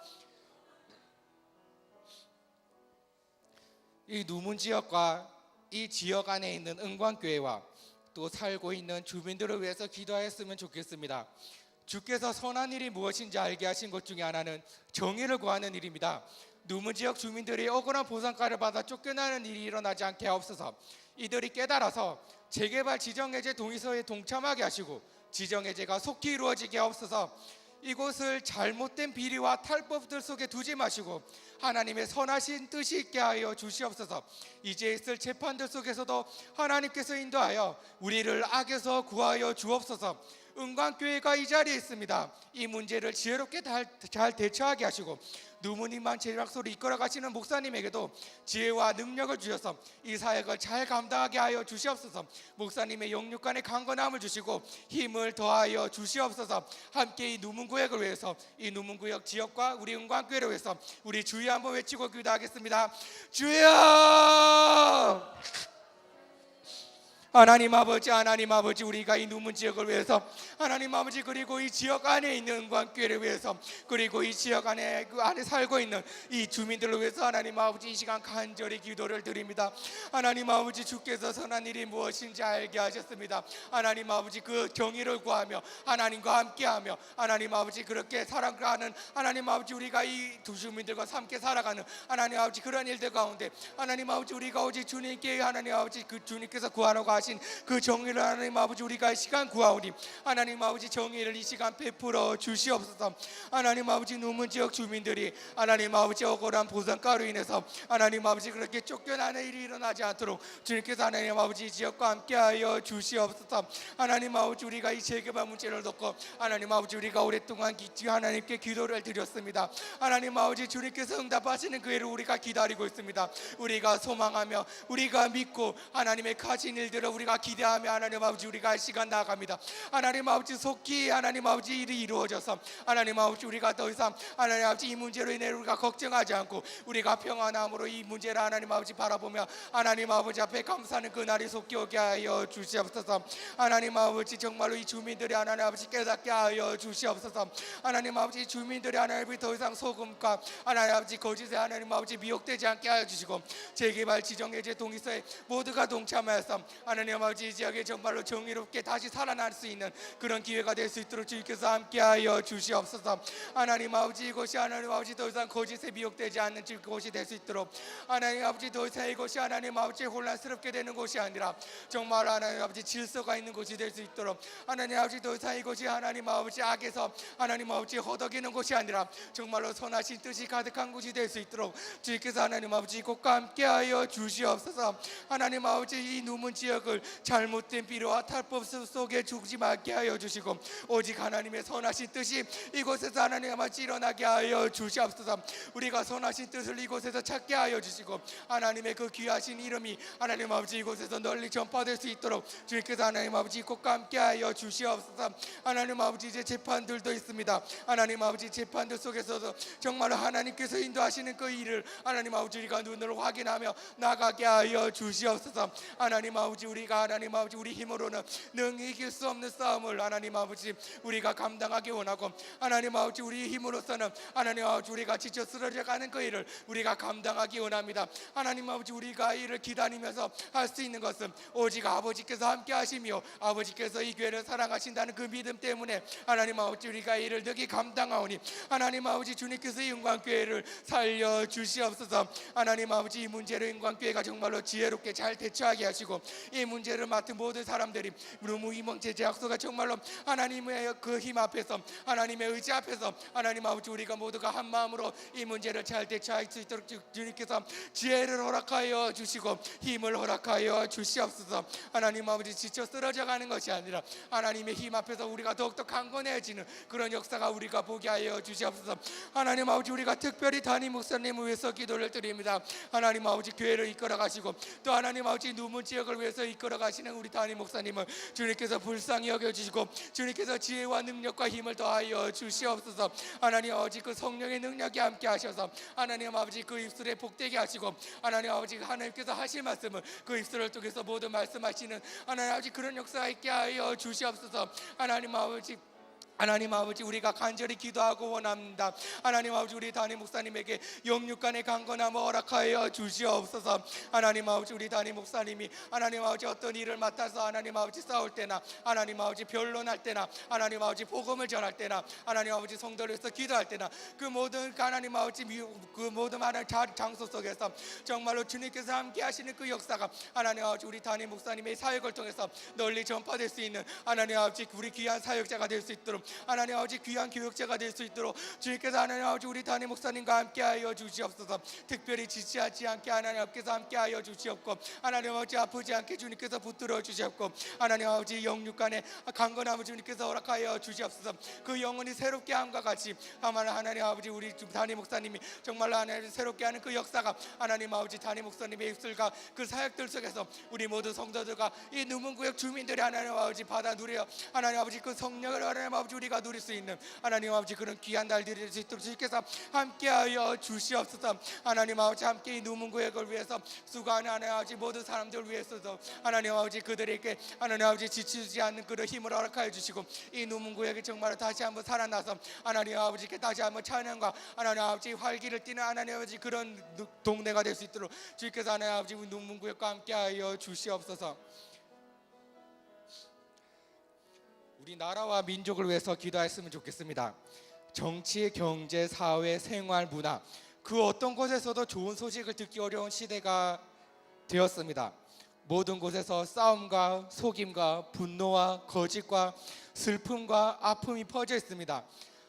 이 누문 지역과 이 지역 안에 있는 은광교회와 또 살고 있는 주민들을 위해서 기도하였으면 좋겠습니다. 주께서 선한 일이 무엇인지 알게 하신 것 중에 하나는 정의를 구하는 일입니다. 누문 지역 주민들이 억울한 보상가를 받아 쫓겨나는 일이 일어나지 않게 하옵소서. 이들이 깨달아서 재개발 지정해제 동의서에 동참하게 하시고 지정해제가 속히 이루어지게 하옵소서. 이곳을 잘못된 비리와 탈법들 속에 두지 마시고 하나님의 선하신 뜻이 있게 하여 주시옵소서. 이제 있을 재판들 속에서도 하나님께서 인도하여 우리를 악에서 구하여 주옵소서. 은광교회가 이 자리에 있습니다. 이 문제를 지혜롭게 잘 대처하게 하시고 누무님만 제작소를 이끌어 가시는 목사님에게도 지혜와 능력을 주셔서 이 사역을 잘 감당하게 하여 주시옵소서. 목사님의 영육간의 강건함을 주시고 힘을 더하여 주시옵소서. 함께 이 누문구역을 위해서 이 누문구역 지역과 우리 은광교회를 위해서 우리 주여 한번 외치고 기도하겠습니다. 주여! 하나님 아버지 우리가 이 누문 지역을 위해서 하나님 아버지 그리고 이 지역 안에 있는 은광교회를 위해서 그리고 이 지역 안에 그 안에 살고 있는 이 주민들을 위해서 하나님 아버지 이 시간 간절히 기도를 드립니다. 하나님 아버지 주께서 선한 일이 무엇인지 알게 하셨습니다. 하나님 아버지 그 정의를 구하며 하나님과 함께하며 하나님 아버지 그렇게 살아가는 하나님 아버지 우리가 이 두 주민들과 함께 살아가는 하나님 아버지 그런 일들 가운데 하나님 아버지 우리가 오직 주님께 하나님 아버지 그 주님께서 구하라고 하신 그 정의를 하나님 아버지 우리가 이 시간 구하오니 하나님 아버지 정의를 이 시간 베풀어 주시옵소서. 하나님 아버지 누문 지역 주민들이 하나님 아버지 억울한 보상가로 인해서 하나님 아버지 그렇게 쫓겨나는 일이 일어나지 않도록 주님께서 하나님 아버지 이 지역과 함께하여 주시옵소서. 하나님 아버지 우리가 이 재개발 문제를 놓고 하나님 아버지 우리가 오랫동안 하나님께 기도를 드렸습니다. 하나님 아버지 주님께서 응답하시는 그 일을 우리가 기다리고 있습니다. 우리가 소망하며 우리가 믿고 하나님의 가진 일들을 우리가 기대하며 하나님 아버지 우리가 이 시간 나아갑니다. 하나님 아버지 속히 하나님 아버지 일이 이루어져서 하나님 아버지 우리가 더 이상 하나님 아버지 이 문제로 인해 우리가 걱정하지 않고 우리가 평안함으로 이 문제를 하나님 아버지 바라보며 하나님 아버지 앞에 감사하는 그날이 속히 오게 하여 주시옵소서. 하나님 아버지 정말로 이 주민들이 하나님 아버지 깨닫게 하여 주시옵소서. 하나님 아버지 주민들이 하나님 아버지 더 이상 소금과 하나님 아버지 거짓에 하나님 아버지 미혹되지 않게 하여 주시고 재개발 지정해제 동의서에 모두가 동참하여서 하나님 하나님 아버지 이 지역에 정말로 정의롭게 다시 살아날 수 있는 그런 기회가 될 수 있도록 주님께서 함께하여 주시옵소서. 하나님 아버지 이곳이 하나님 아버지 더 이상 거짓에 미혹되지 않는 곳이 될 수 있도록 하나님 아버지 더 이상 이곳이 하나님 아버지 혼란스럽게 되는 곳이 아니라 정말 하나님 아버지 질서가 있는 곳이 될 수 있도록 하나님 아버지 더 이상 이곳이 하나님 아버지 악에서 하나님 아버지 허덕이는 곳이 아니라 정말로 선하신 뜻이 가득한 곳이 될 수 있도록 주님께서 하나님 아버지 이곳과 함께하여 주시옵소서. 하나님 아버지 이 누문 지역을 잘못된 비료와 탈법 속에 죽지 말게 하여 주시고 오직 하나님의 선하신 뜻이 이곳에서 하나님 아버지 일어나게 하여 주시옵소서. 우리가 선하신 뜻을 이곳에서 찾게 하여 주시고 하나님의 그 귀하신 이름이 하나님 아버지 이곳에서 널리 전파될 수 있도록 주님께서 하나님 아버지 이곳과 함께하여 주시옵소서. 하나님 아버지 이제 재판들도 있습니다. 하나님 아버지 재판들 속에서도 정말 하나님께서 인도하시는 그 일을 하나님 아버지 우리가 눈으로 확인하며 나가게 하여 주시옵소서. 하나님 아버지 우리가 하나님 아버지 우리 힘으로는 능히 이길 수 없는 싸움을 하나님 아버지 우리가 감당하기 원하고 하나님 아버지 우리 힘으로서는 하나님 아버지 우리가 지쳐 쓰러져 가는 그 일을 우리가 감당하기 원합니다. 하나님 아버지 우리가 이를 기다리면서 할 수 있는 것은 오직 아버지께서 함께 하시며 아버지께서 이 교회를 사랑하신다는 그 믿음 때문에 하나님 아버지 우리가 이를 능히 감당하오니 하나님 아버지 주님께서 이 영광교회를 살려 주시옵소서. 하나님 아버지 이 문제를 영광교회가 정말로 지혜롭게 잘 대처하게 하시고 이 문제를 맡은 모든 사람들이 무임원 제재학소가 정말로 하나님의 그 힘 앞에서 하나님의 의지 앞에서 하나님 아버지 우리가 모두가 한 마음으로 이 문제를 잘 대처할 수 있도록 주님께서 지혜를 허락하여 주시고 힘을 허락하여 주시옵소서. 하나님 아버지 지쳐 쓰러져 가는 것이 아니라 하나님의 힘 앞에서 우리가 더욱더 강건해지는 그런 역사가 우리가 보게 하여 주시옵소서. 하나님 아버지 우리가 특별히 담임 목사님을 위해서 기도를 드립니다. 하나님 아버지 교회를 이끌어 가시고 또 하나님 아버지 누문 지역을 위해서 이끌어 가시는 우리 담임 목사님을 주님께서 불쌍히 여겨 주시고 주님께서 지혜와 능력과 힘을 더하여 주시옵소서. 하나님 아버지 그 성령의 능력이 함께 하셔서 하나님 아버지 그 입술에 복되게 하시고 하나님 아버지 하나님께서 하실 말씀을 그 입술을 통해서 모두 말씀하시는 하나님 아버지 그런 역사가 있게 하여 주시옵소서. 하나님 아버지 우리가 간절히 기도하고 원합니다. 하나님 아버지 우리 담임 목사님에게 영육간의 강건함을 허락하여 주시옵소서. 하나님 아버지 우리 담임 목사님이 하나님 아버지 어떤 일을 맡아서 하나님 아버지 싸울 때나 하나님 아버지 변론할 때나 하나님 아버지 복음을 전할 때나 하나님 아버지 성도를 위해서 기도할 때나 그 모든 하나님 아버지 그 모든 하나님 장소 속에서 정말로 주님께서 함께 하시는 그 역사가 하나님 아버지 우리 담임 목사님의 사역을 통해서 널리 전파될 수 있는 하나님 아버지 우리 귀한 사역자가 될 수 있도록 하나님 아버지 귀한 교육자가 될 수 있도록 주님께서 하나님 아버지 우리 담임 목사님과 함께하여 주시옵소서. 특별히 지치하지 않게 하나님 아버지께서 함께하여 주시옵고 하나님 아버지 아프지 않게 주님께서 붙들어 주시옵고 하나님 아버지 영육간에 강건함을 주님께서 허락하여 주시옵소서. 그 영혼이 새롭게 함과 같이 하나님 아버지 우리 담임 목사님이 정말로 하나님 새롭게 하는 그 역사가 하나님 아버지 담임 목사님의 입술과 그 사역들 속에서 우리 모두 성도들과 이 누문구역 주민들이 하나님 아버지 받아 누려 하나님 아버지 그 성령을 하나님 아버지 우리가 누릴 수 있는 하나님 아버지 그런 귀한 날들이 될 수 있도록 주님께서 함께하여 주시옵소서. 하나님 아버지 함께 이 누문구역을 위해서 수고하는 하나님 아버지 모든 사람들을 위해서도 하나님 아버지 그들에게 하나님 아버지 지치지 않는 그런 힘을 허락하여 주시고 이 누문구역이 정말 다시 한번 살아나서 하나님 아버지께 다시 한번 찬양과 하나님 아버지 활기를 띠는 하나님 아버지 그런 동네가 될 수 있도록 주님께서 하나님 아버지 누문구역과 함께하여 주시옵소서. 우리 나라와 민족을 위해서 기도했으면 좋겠습니다. 정치, 경제, 사회, 생활, 문화 그 어떤 곳에서도 좋은 소식을 듣기 어려운 시대가 되었습니다. 모든 곳에서 싸움과 속임과 분노와 거짓과 슬픔과 아픔이 퍼져 있습니다.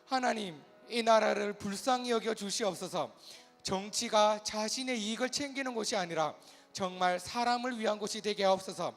하나님 이 나라를 불쌍히 여겨 주시옵소서. 정치가 자신의 이익을 챙기는 곳이 아니라 정말 사람을 위한 곳이 되게 하옵소서.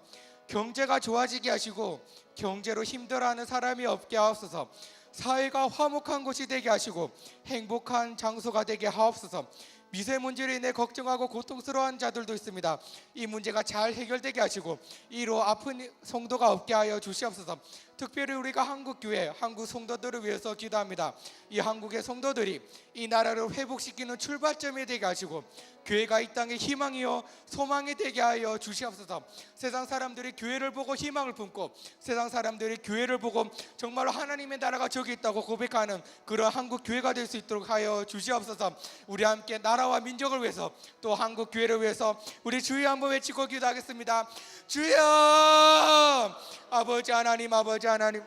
경제가 좋아지게 하시고 경제로 힘들어하는 사람이 없게 하옵소서. 사회가 화목한 곳이 되게 하시고 행복한 장소가 되게 하옵소서. 미세먼지로 인해 걱정하고 고통스러워하는 자들도 있습니다. 이 문제가 잘 해결되게 하시고 이로 아픈 성도가 없게 하여 주시옵소서. 특별히 우리가 한국교회, 한국 성도들을 위해서 기도합니다. 이 한국의 성도들이 이 나라를 회복시키는 출발점이 되게 하시고 교회가 이 땅의 희망이요 소망이 되게 하여 주시옵소서. 세상 사람들이 교회를 보고 희망을 품고 세상 사람들이 교회를 보고 정말로 하나님의 나라가 저기 있다고 고백하는 그런 한국 교회가 될 수 있도록 하여 주시옵소서. 우리 함께 나라 나라와 민족을 위해서 또 한국 교회를 위해서 우리 주여 한번 외치고 기도하겠습니다. 주여! 아버지 하나님, 아버지 하나님,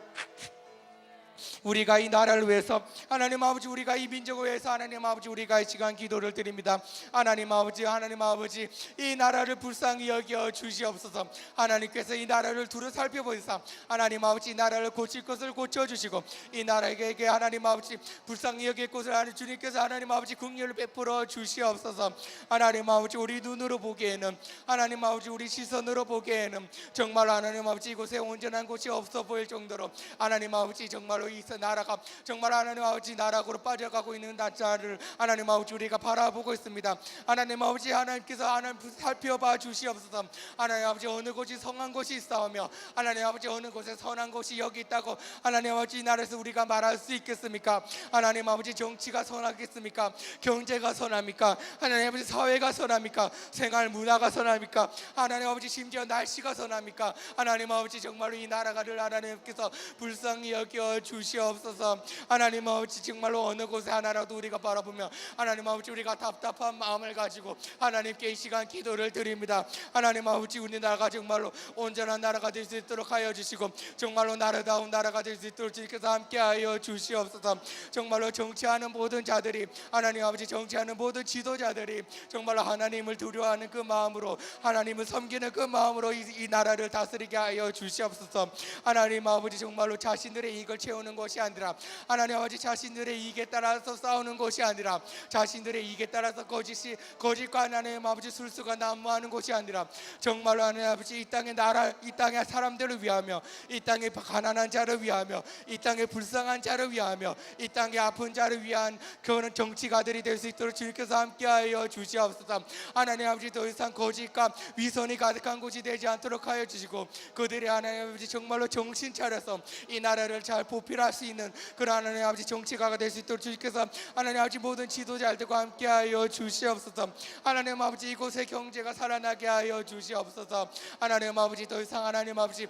우리가 이 나라를 위해서, 하나님 아버지, 우리가 이 민족을 위해서, 하나님 아버지, 우리가 이 시간 기도를 드립니다. 하나님 아버지, 하나님 아버지, 이 나라를 불쌍히 여겨 주시옵소서. 하나님께서 이 나라를 두루 살펴보시사 하나님 아버지, 이 나라를 고칠 것을 고쳐주시고, 이 나라에게 하나님 아버지 불쌍히 여길 것을 하는 주님께서 하나님 아버지 긍휼을 베풀어 주시옵소서. 하나님 아버지, 우리 눈으로 보기에는, 하나님 아버지 우리 시선으로 보기에는 정말 하나님 아버지 이곳에 온전한 곳이 없어 보일 정도로, 하나님 아버지 정말로 이 나라가 정말 하나님 아버지 나락으로 빠져가고 있는 나라를 하나님 아버지 우리가 바라보고 있습니다. 하나님 아버지, 하나님께서 하나님 살펴봐 주시옵소서. 하나님 아버지, 어느 곳이 성한 곳이 있사오며 하나님 아버지 어느 곳에 선한 곳이 여기 있다고 하나님 아버지 이 나라에서 우리가 말할 수 있겠습니까? 하나님 아버지, 정치가 선하겠습니까? 경제가 선합니까? 하나님 아버지, 사회가 선합니까? 생활 문화가 선합니까? 하나님 아버지, 심지어 날씨가 선합니까? 하나님 아버지, 정말로 이 나라를 하나님께서 불쌍히 여겨 주시옵소서. 하나님 아버지, 정말로 어느 곳에 하나라도 우리가 바라보면 하나님 아버지 우리가 답답한 마음을 가지고 하나님께 이 시간 기도를 드립니다. 하나님 아버지, 우리나라가 정말로 온전한 나라가 될 수 있도록 하여 주시고, 정말로 나라다운 나라가 될 수 있도록 주님께서 함께하여 주시옵소서. 정말로 정치하는 모든 자들이, 하나님 아버지 정치하는 모든 지도자들이 정말로 하나님을 두려워하는 그 마음으로, 하나님을 섬기는 그 마음으로 이 나라를 다스리게 하여 주시옵소서. 하나님 아버지, 정말로 자신들의 이익을 채우는 것이 아니라, 하나님 아버지 자신들의 이익에 따라서 싸우는 것이 아니라, 자신들의 이익에 따라서 거짓과 하나님 아버지 술수가 난무하는 것이 아니라, 정말로 하나님 아버지 이 땅의 나라, 이 땅의 사람들을 위하며, 이 땅의 가난한 자를 위하며, 이 땅의 불쌍한 자를 위하며, 이 땅의 아픈 자를 위한 그런 정치가들이 될 수 있도록 주님께서 함께하여 주시옵소서. 하나님 아버지, 더 이상 거짓과 위선이 가득한 곳이 되지 않도록 하여 주시고, 그들이 하나님 아버지 정말로 정신 차려서 이 나라를 잘 보필할 수 있는 그런 하나님 아버지 정치가가 될 수 있도록 주님께서 하나님 아버지 모든 지도자들과 함께하여 주시옵소서. 하나님 아버지, 이곳의 경제가 살아나게 하여 주시옵소서. 하나님 아버지, 더 이상 하나님 아버지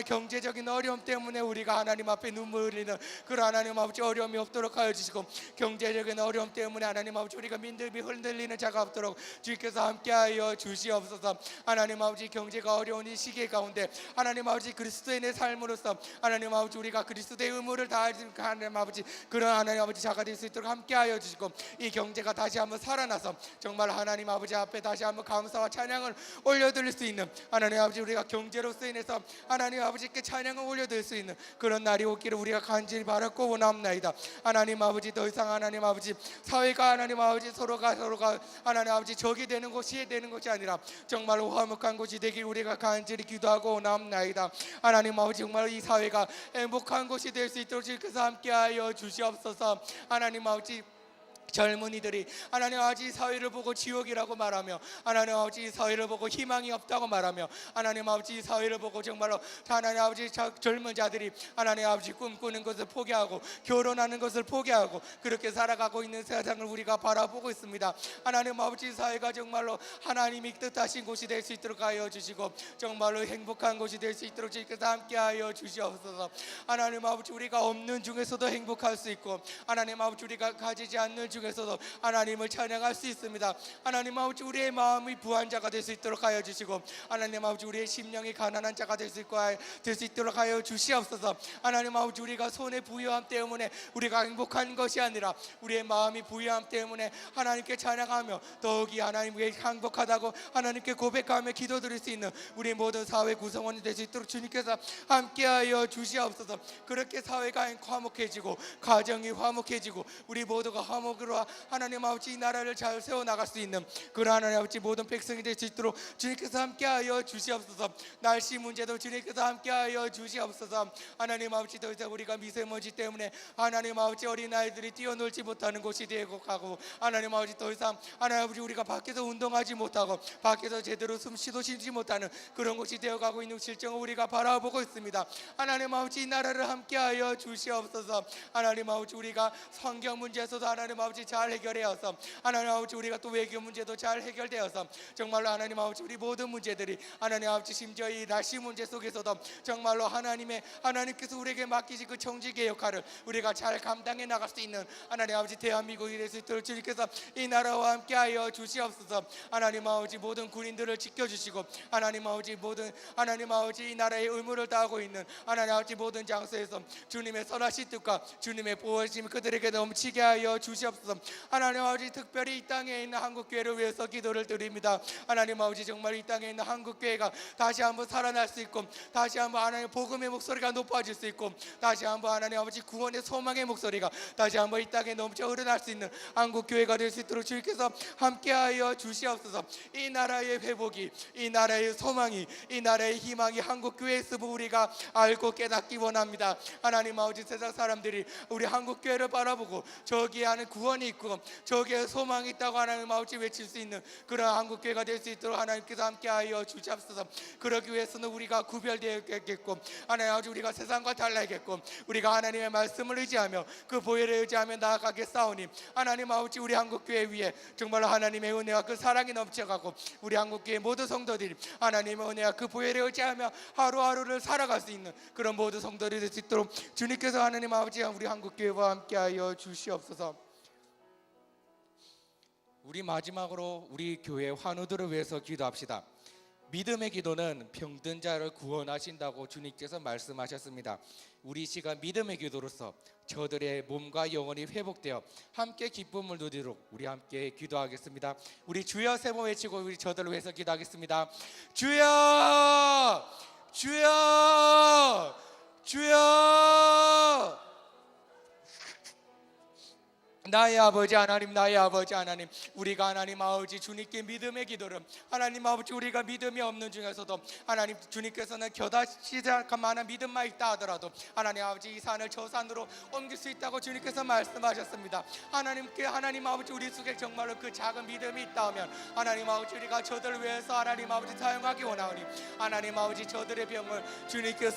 경제적인 어려움 때문에 우리가 하나님 앞에 눈물 흘리는 그런 하나님 아버지 어려움이 없도록 하여 주시고, 경제적인 어려움 때문에 하나님 아버지 우리가 민들비 흔들리는 자가 없도록 주님께서 함께하여 주시옵소서. 하나님 아버지, 경제가 어려운 이 시기 가운데 하나님 아버지 그리스도인의 삶으로서 하나님 아버지 우리가 그리스도의 의무를 다하는 하나님 아버지 그런 하나님 아버지 자가 될 수 있도록 함께하여 주시고, 이 경제가 다시 한번 살아나서 정말 하나님 아버지 앞에 다시 한번 감사와 찬양을 올려드릴 수 있는, 하나님 아버지 우리가 경제로서 인해서 하나님 아버지께 찬양을 올려드릴 수 있는 그런 날이 오기를 우리가 간절히 바랐고 원합나이다. 하나님 아버지, 더 이상 하나님 아버지 사회가 하나님 아버지 서로가 하나님 아버지 적이 되는 것이 아니라 정말로 화목한 곳이 되길 우리가 간절히 기도하고 원합나이다. 하나님 아버지, 정말 이 사회가 행복한 곳이 될 수 있도록 주께서 함께하여 주시옵소서. 하나님 아버지, 젊은이들이 하나님 아버지 사회를 보고 지옥이라고 말하며, 하나님 아버지 사회를 보고 희망이 없다고 말하며, 하나님 아버지 사회를 보고 정말로 하나님 아버지 젊은 자들이 하나님 아버지 꿈꾸는 것을 포기하고 결혼하는 것을 포기하고 그렇게 살아가고 있는 세상을 우리가 바라보고 있습니다. 하나님 아버지, 사회가 정말로 하나님이 뜻하신 곳이 될 수 있도록 하여 주시고, 정말로 행복한 곳이 될 수 있도록 주께서 함께하여 주시옵소서. 하나님 아버지, 우리가 없는 중에서도 행복할 수 있고, 하나님 아버지 우리가 가지지 않는 중에서도 하나님을 찬양할 수 있습니다. 하나님 아버지, 우리의 마음이 부한 자가 될 수 있도록 하여 주시고, 하나님 아버지 우리의 심령이 가난한 자가 될 수 있도록 하여 주시옵소서. 하나님 아버지, 우리가 손의 부유함 때문에 우리가 행복한 것이 아니라 우리의 마음이 부유함 때문에 하나님께 찬양하며 더욱이 하나님께 행복하다고 하나님께 고백하며 기도드릴 수 있는 우리 모든 사회 구성원이 될 수 있도록 주님께서 함께하여 주시옵소서. 그렇게 사회가 화목해지고 가정이 화목해지고 우리 모두가 화목으로 하나님 아버지 이 나라를 잘 세워나갈 수 있는 그런 하나님 아버지 모든 백성이 될 수 있도록 주님께서 함께하여 주시옵소서. 날씨 문제도 주님께서 함께하여 주시옵소서. 하나님 아버지, 더 이상 우리가 미세먼지 때문에 하나님 아버지 어린아이들이 뛰어놀지 못하는 곳이 되고 가고, 하나님 아버지 더 이상 하나님 아버지 우리가 밖에서 운동하지 못하고 밖에서 제대로 숨쉬도 쉬지 못하는 그런 곳이 되어가고 있는 실정을 우리가 바라보고 있습니다. 하나님 아버지, 이 나라를 함께하여 주시옵소서. 하나님 아버지, 우리가 환경 문제에서도 하나님 아버지 아버지 잘 해결되어서 하나님 아버지 우리가 또 외교 문제도 잘 해결되어서 정말로 하나님 아버지 우리 모든 문제들이 하나님 아버지 심지어 이 날씨 문제 속에서도 정말로 하나님께서 우리에게 맡기신 그 정직의 역할을 우리가 잘 감당해 나갈 수 있는 하나님 아버지 대한민국이 될 수 있도록 주님께서 이 나라와 함께하여 주시옵소서. 하나님 아버지 모든 군인들을 지켜주시고 하나님 아버지 모든 하나님 아버지 이 나라의 의무를 다하고 있는 하나님 아버지 모든 장소에서 주님의 선하신 뜻과 주님의 보호심 그들에게 넘치게 하여 주시옵소서. 하나님 아버지 특별히 이 땅에 있는 한국교회를 위해서 기도를 드립니다. 하나님 아버지 정말 이 땅에 있는 한국교회가 다시 한번 살아날 수 있고 다시 한번 하나님 복음의 목소리가 높아질 수 있고 다시 한번 하나님 아버지 구원의 소망의 목소리가 다시 한번 이 땅에 넘쳐 흐르날 수 있는 한국교회가 될 수 있도록 주님께서 함께하여 주시옵소서. 이 나라의 회복이 이 나라의 소망이 이 나라의 희망이 한국교회에 있음을 우리가 알고 깨닫기 원합니다. 하나님 아버지 세상 사람들이 우리 한국교회를 바라보고 저기에 하는 구원이 있고 저기에 소망이 있다고 하나님 아버지 외칠 수 있는 그런 한국교회가 될 수 있도록 하나님께서 함께하여 주시옵소서. 그러기 위해서는 우리가 구별되어야겠고 하나님 아버지 우리가 세상과 달라야겠고 우리가 하나님의 말씀을 의지하며 그 보혈을 의지하며 나아가겠사오니 하나님 아버지 우리 한국교회 위에 정말 하나님의 은혜와 그 사랑이 넘쳐가고 우리 한국교회 모든 성도들이 하나님의 은혜와 그 보혈을 의지하며 하루하루를 살아갈 수 있는 그런 모든 성도들이 될 수 있도록 주님께서 하나님 아버지 우리 한국교회와 함께하여 주시옵소서. 우리 마지막으로 우리 교회 환우들을 위해서 기도합시다. 믿음의 기도는 병든 자를 구원하신다고 주님께서 말씀하셨습니다. 우리 시간 믿음의 기도로서 저들의 몸과 영혼이 회복되어 함께 기쁨을 누리도록 우리 함께 기도하겠습니다. 우리 주여 세 번 외치고 우리 저들을 위해서 기도하겠습니다. 주여 주여 주여 나의 아버지 하나님 나의 아버지 하나님 우리가 하나님 아버지 주님께 믿음의 기도를 하나님 아버지 우리가 믿음이 없는 중에서도 하나님 주님께서는 겨다시작한 만한 믿음만 있다 하더라도 하나님 아버지 이 산을 저 산으로 옮길 수 있다고 주님께서 말씀하셨습니다. 하나님 아버지 우리 속에 정말로 그 작은 믿음이 있다 하면 하나님 아버지 우리가 저들을 위해서 하나님 아버지 사용하기 원하오니 하나님 아버지 저들의 병을 주님께서